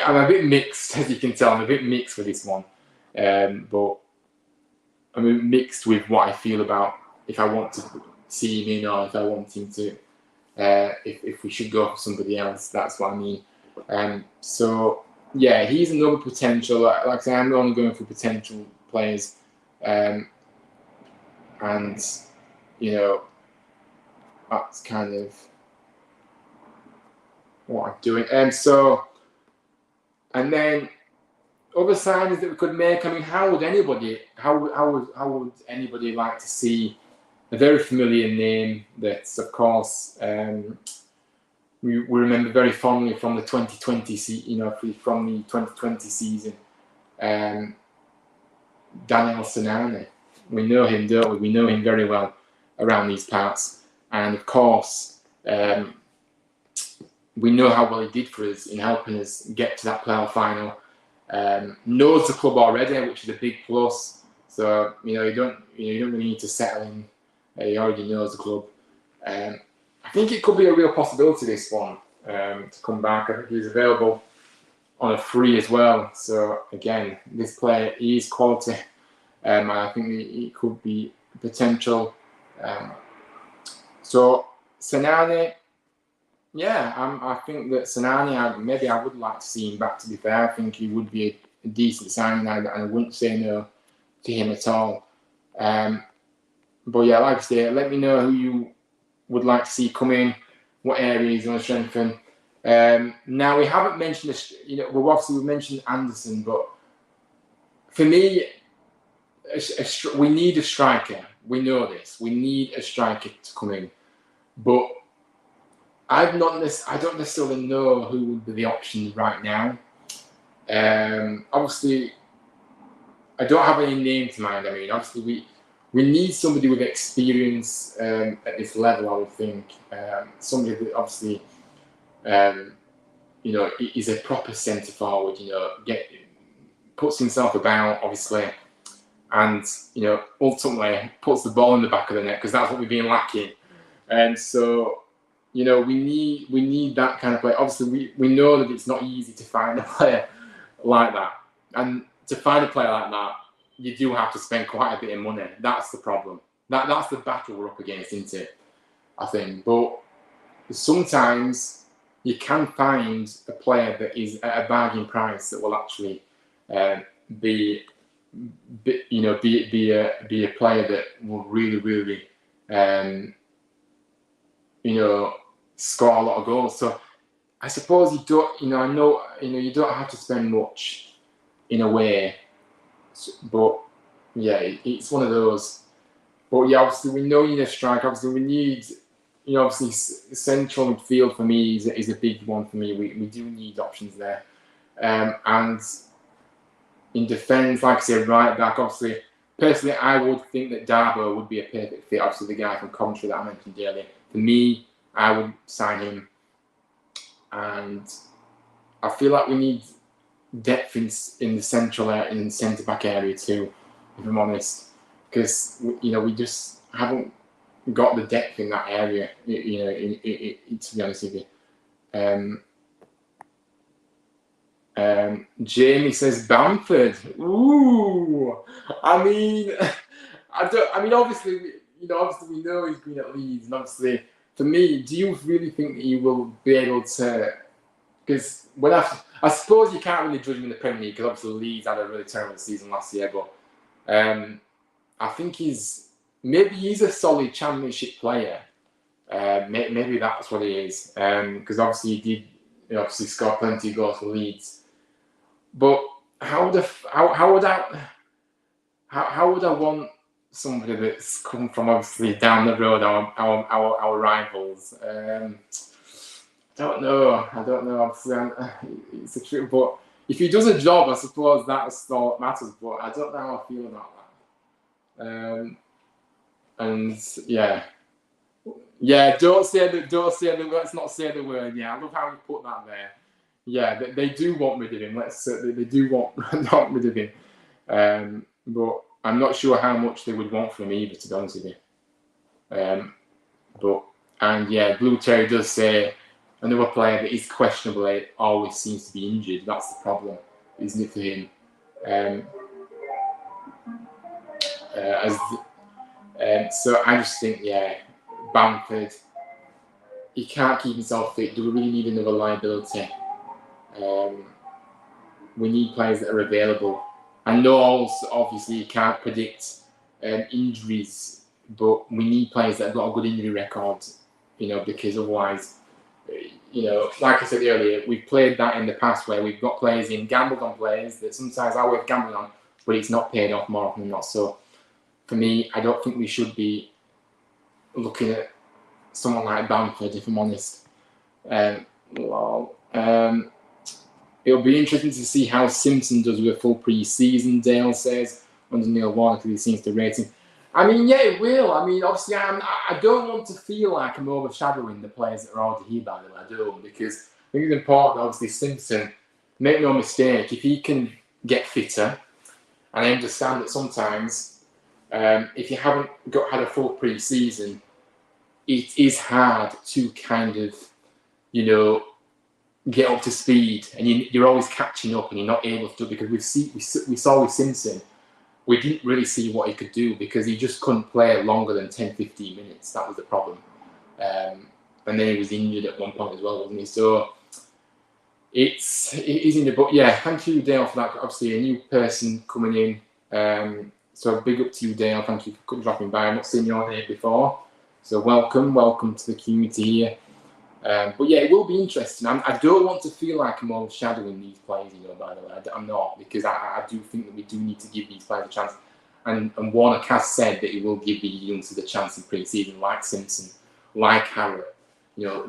I'm a bit mixed, as you can tell. I'm a bit mixed for this one, but I'm mixed with what I feel about if I want to see him in or if I want him to. If we should go for somebody else, that's what I mean. So yeah, he's another potential. Like I say, I'm only going for potential players, and you know, that's kind of what I'm doing. And then other signings that we could make. I mean, how would anybody like to see a very familiar name that's, of course, we remember very fondly from the 2020 season, Daniel Sinani. We know him, don't we? We know him very well around these parts, and of course, we know how well he did for us in helping us get to that playoff final. Knows the club already, which is a big plus. So you don't really need to settle in. He already knows the club. I think it could be a real possibility, this one, to come back. I think he's available on a free as well. So again, this player is quality. I think it could be potential. So Sinani, yeah, I think that Sinani, maybe I would like to see him back, to be fair. I think he would be a decent signing, and I wouldn't say no to him at all. But yeah, like I say, let me know who you would like to see come in, what areas you want to strengthen. Now, we haven't mentioned we've mentioned Anderson, but for me, we need a striker. We know this. We need a striker to come in, but I don't necessarily know who would be the option right now. Obviously, I don't have any name to mind. I mean, obviously, we need somebody with experience at this level, I would think. Somebody that obviously, is a proper centre forward. Puts himself about, obviously, and ultimately puts the ball in the back of the net, because that's what we've been lacking. And so, you know, we need that kind of player. Obviously, we know that it's not easy to find a player like that, and to find a player like that, you do have to spend quite a bit of money. That's the problem. That's the battle we're up against, isn't it? I think, but sometimes you can find a player that is at a bargain price that will actually be a player that will really score a lot of goals. So I suppose you don't, you don't have to spend much in a way, but yeah, it's one of those. But yeah, obviously we know you need a strike. Obviously we need, obviously central midfield for me is a big one for me. We do need options there, and in defence, like I said, right back. Obviously, personally, I would think that Darbo would be a perfect fit. Obviously, the guy from Coventry that I mentioned earlier. For me, I would sign him, and I feel like we need depth in the central area, in the centre back area too, if I'm honest, because we just haven't got the depth in that area. To be honest with you. Jamie says Bamford. Ooh, I mean, obviously, obviously we know he's been at Leeds, and obviously, for me, do you really think he will be able to? Because I suppose you can't really judge him in the Premier League because obviously Leeds had a really terrible season last year, but I think maybe he's a solid Championship player. Maybe that's what he is. Because obviously he did score plenty of goals for Leeds. But how would I want somebody that's come from obviously down the road, our rivals? I don't know. Obviously, it's a trick. But if he does a job, I suppose that's all that matters. But I don't know how I feel about that. And yeah. Don't say the. Let's not say the word. Yeah, I love how you put that there. Yeah, they do want rid of him. They do want not rid of him. But I'm not sure how much they would want from him either, to be honest with you. Blue Terry does say another player that is questionable always seems to be injured. That's the problem, isn't it, for him? So I just think, Bamford, he can't keep himself fit. Do we really need another liability? We need players that are available. I know also, obviously, you can't predict injuries, but we need players that have got a good injury record, because otherwise, like I said earlier, we've played that in the past where we've got players gambled on players that sometimes are worth gambling on, but it's not paid off more often than not. So, for me, I don't think we should be looking at someone like Bamford, if I'm honest. It'll be interesting to see how Simpson does with a full pre-season, Dale says, under Neil Warnock, because he seems to rate him. I mean, yeah, it will. I mean, obviously, I don't want to feel like I'm overshadowing the players that are already here, by the way. I don't, because I think it's important, obviously, Simpson, make no mistake, if he can get fitter, and I understand that sometimes, if you haven't had a full pre-season, it is hard to kind of, get up to speed, and you're always catching up, and you're not able to do it, because we saw with Simpson, we didn't really see what he could do because he just couldn't play longer than 10-15 minutes. That was the problem. And then he was injured at one point as well, wasn't he? So it is in the book. Yeah, thank you, Dale, for that. Obviously, a new person coming in. So big up to you, Dale. Thank you for dropping by. I've not seen your name before. So welcome to the community here. But yeah, it will be interesting. I don't want to feel like I'm overshadowing these players, by the way. I'm not, because I do think that we do need to give these players a chance. And Warnock has said that he will give the youngsters a chance in pre-season, like Simpson, like Harrop.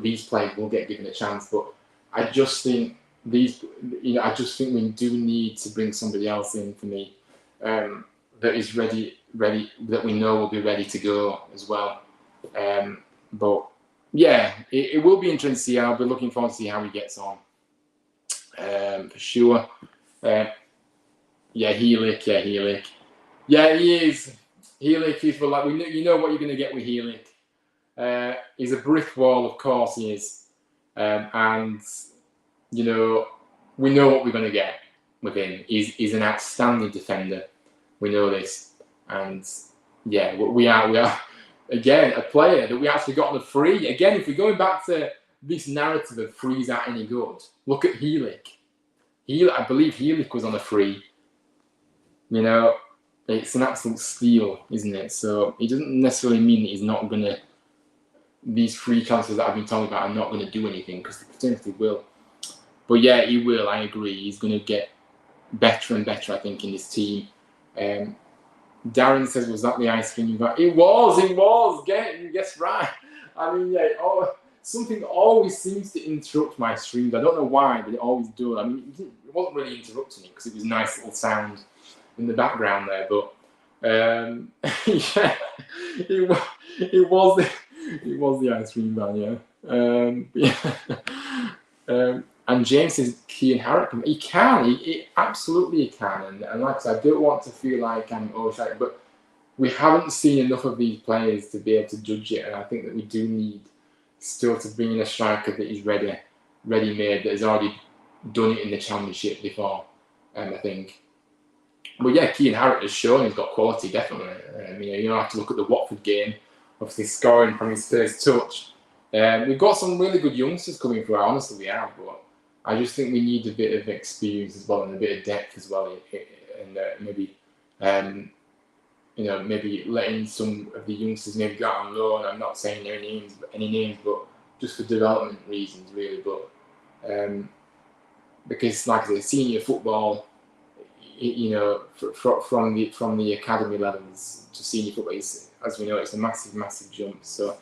These players will get given a chance. But I just think we do need to bring somebody else in for me that is ready, that we know will be ready to go as well. But yeah, it will be interesting to see. I'll be looking forward to see how he gets on. For sure. Heelick. Yeah, he is. Heelick is like you know what you're going to get with Heelick. He's a brick wall, of course he is. And, you know, we know what we're going to get with him. He's an outstanding defender. We know this. And, yeah, we are again, a player that we actually got on a free. Again, if we're going back to this narrative of frees aren't any good, look at Heelick. I believe Heelick was on a free. You know, it's an absolute steal, isn't it? So it doesn't necessarily mean that he's not going to, these free transfers that I've been talking about are not going to do anything, because they potentially will. But yeah, he will, I agree. He's going to get better and better, I think, in this team. Darren says, was that the ice cream you got? It was. Guess right. I mean, yeah, something always seems to interrupt my streams. I don't know why, but it always does. I mean, it wasn't really interrupting it because it was a nice little sound in the background there. But yeah, it was the ice cream man, yeah. And James says Kean Harrop. He can. He absolutely can. And like I said, I don't want to feel like I'm overshadowed, but we haven't seen enough of these players to be able to judge it. And I think that we do need still to bring in a striker that is ready-made, that has already done it in the Championship before, I think. But yeah, Kean Harrop has shown he's got quality, definitely. You don't have to look at the Watford game, obviously scoring from his first touch. We've got some really good youngsters coming through, honestly we have, but I just think we need a bit of experience as well and a bit of depth as well, and maybe maybe letting some of the youngsters maybe go out on loan. I'm not saying any names, but just for development reasons, really. But because, like I said, senior football, from the academy levels to senior football, as we know, it's a massive jump. So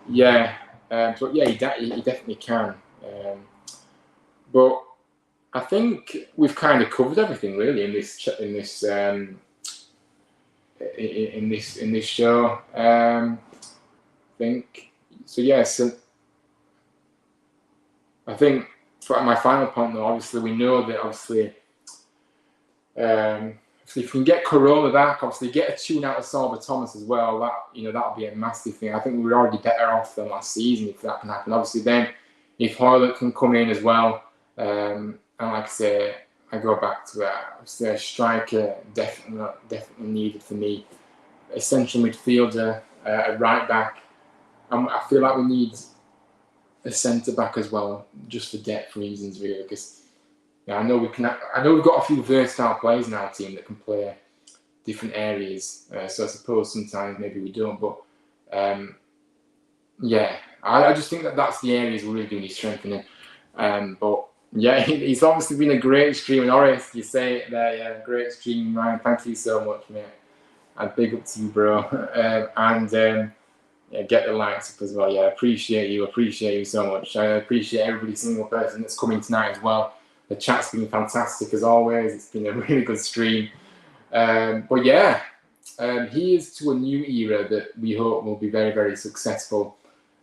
yeah, but yeah, he definitely can. But I think we've kind of covered everything really in this show. I think so. Yeah. So I think for my final point, though, obviously we know that if we can get Corona back, obviously get a tune out of Sorba Thomas as well. That'll be a massive thing. I think we're already better off than last season if that can happen. Obviously, then if Hoyle can come in as well, and like I say, I go back to obviously a striker definitely needed for me. A central midfielder, a right back. I feel like we need a centre back as well, just for depth reasons, really. Because I know we've got a few versatile players in our team that can play different areas. So I suppose sometimes maybe we don't, but yeah, I just think that's the areas we're really going to be strengthening. But yeah, it's obviously been a great stream. And Horace, you say it there, yeah, great stream, Ryan. Thank you so much, mate. And big up to you, bro. Yeah, get the likes up as well. Yeah, I appreciate you so much. I appreciate every single person that's coming tonight as well. The chat's been fantastic as always. It's been a really good stream. But yeah, he is to a new era that we hope will be very, very successful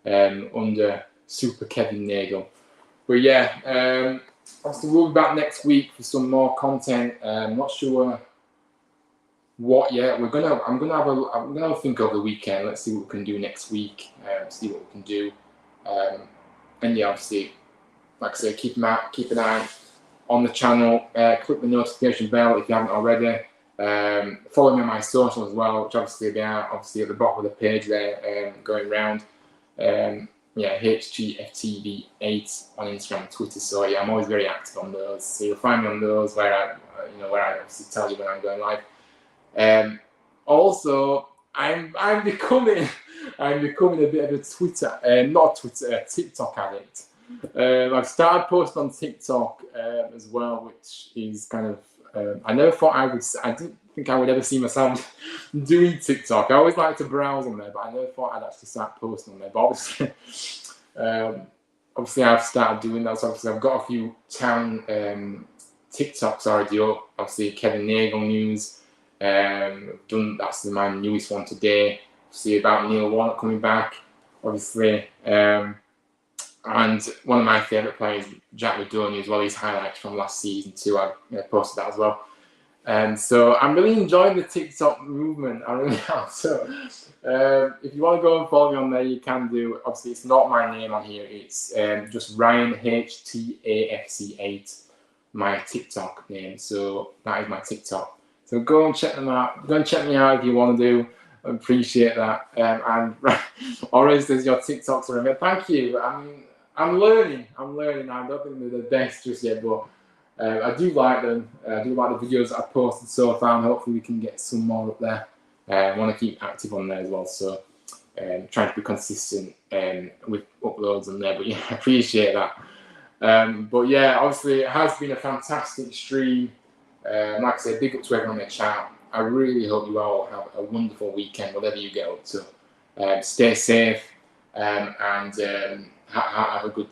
under Super Kevin Nego. But yeah, obviously we'll be back next week for some more content. I'm not sure what yet. I'm gonna think over the weekend. Let's see what we can do next week. See what we can do. And yeah, obviously, like I say, keep an eye on the channel. Click the notification bell if you haven't already. Follow me on my social as well, which obviously they are obviously at the bottom of the page there, going round. Yeah, HGFTV8 on Instagram and Twitter. So yeah, I'm always very active on those. So you'll find me on those where I obviously tell you when I'm going live. Also, I'm becoming a bit of a TikTok addict. I've started posting on TikTok as well, which is kind of I never thought I didn't think I would ever see myself doing TikTok. I always like to browse on there, but I never thought I'd actually start posting on there. But obviously I've started doing that. So obviously I've got a few town TikToks already up. Obviously Kevin Nego news. That's my newest one today. See about Neil Warnock coming back, obviously. And one of my favourite players, Jack Ladoni, as well, his highlights from last season too. I posted that as well. So I'm really enjoying the TikTok movement. I really am. So if you want to go and follow me on there, you can do. Obviously, it's not my name on here. It's just Ryan HTAFC8, my TikTok name. So that is my TikTok. So go and check them out. Go and check me out if you want to do. I appreciate that. And Orange says your TikToks are amazing. Thank you. I'm learning. I don't think they're the best just yet, but I do like them. I do like the videos that I've posted so far, and hopefully we can get some more up there. I want to keep active on there as well, so trying to be consistent with uploads on there. But yeah, I appreciate that. But yeah, obviously it has been a fantastic stream. Like I said, big up to everyone in the chat. I really hope you all have a wonderful weekend, whatever you get up to. Stay safe and have a good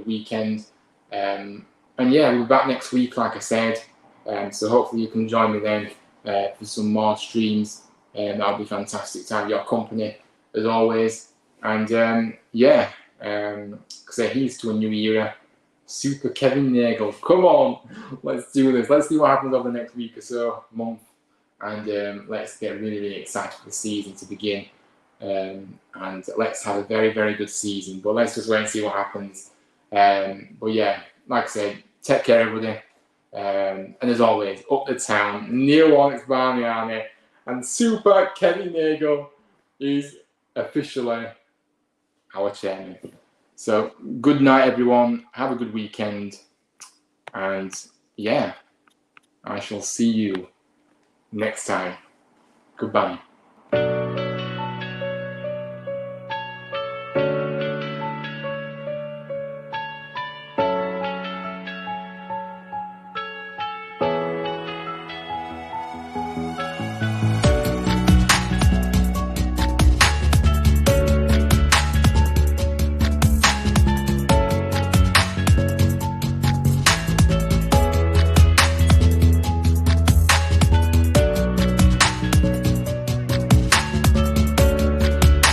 weekend. And yeah, we'll be back next week, like I said. So hopefully you can join me then for some more streams. That'll be fantastic to have your company as always. And yeah, say he's to a new era. Super Kevin Nego, come on, let's do this. Let's see what happens over the next week or so, month, and let's get really excited for the season to begin. And let's have a very good season. But let's just wait and see what happens. But yeah, like I said, take care, everybody. And as always, up the town, Neil Onyx Barney Army, and Super Kevin Nego is officially our chairman. So good night, everyone. Have a good weekend. And yeah, I shall see you next time. Goodbye.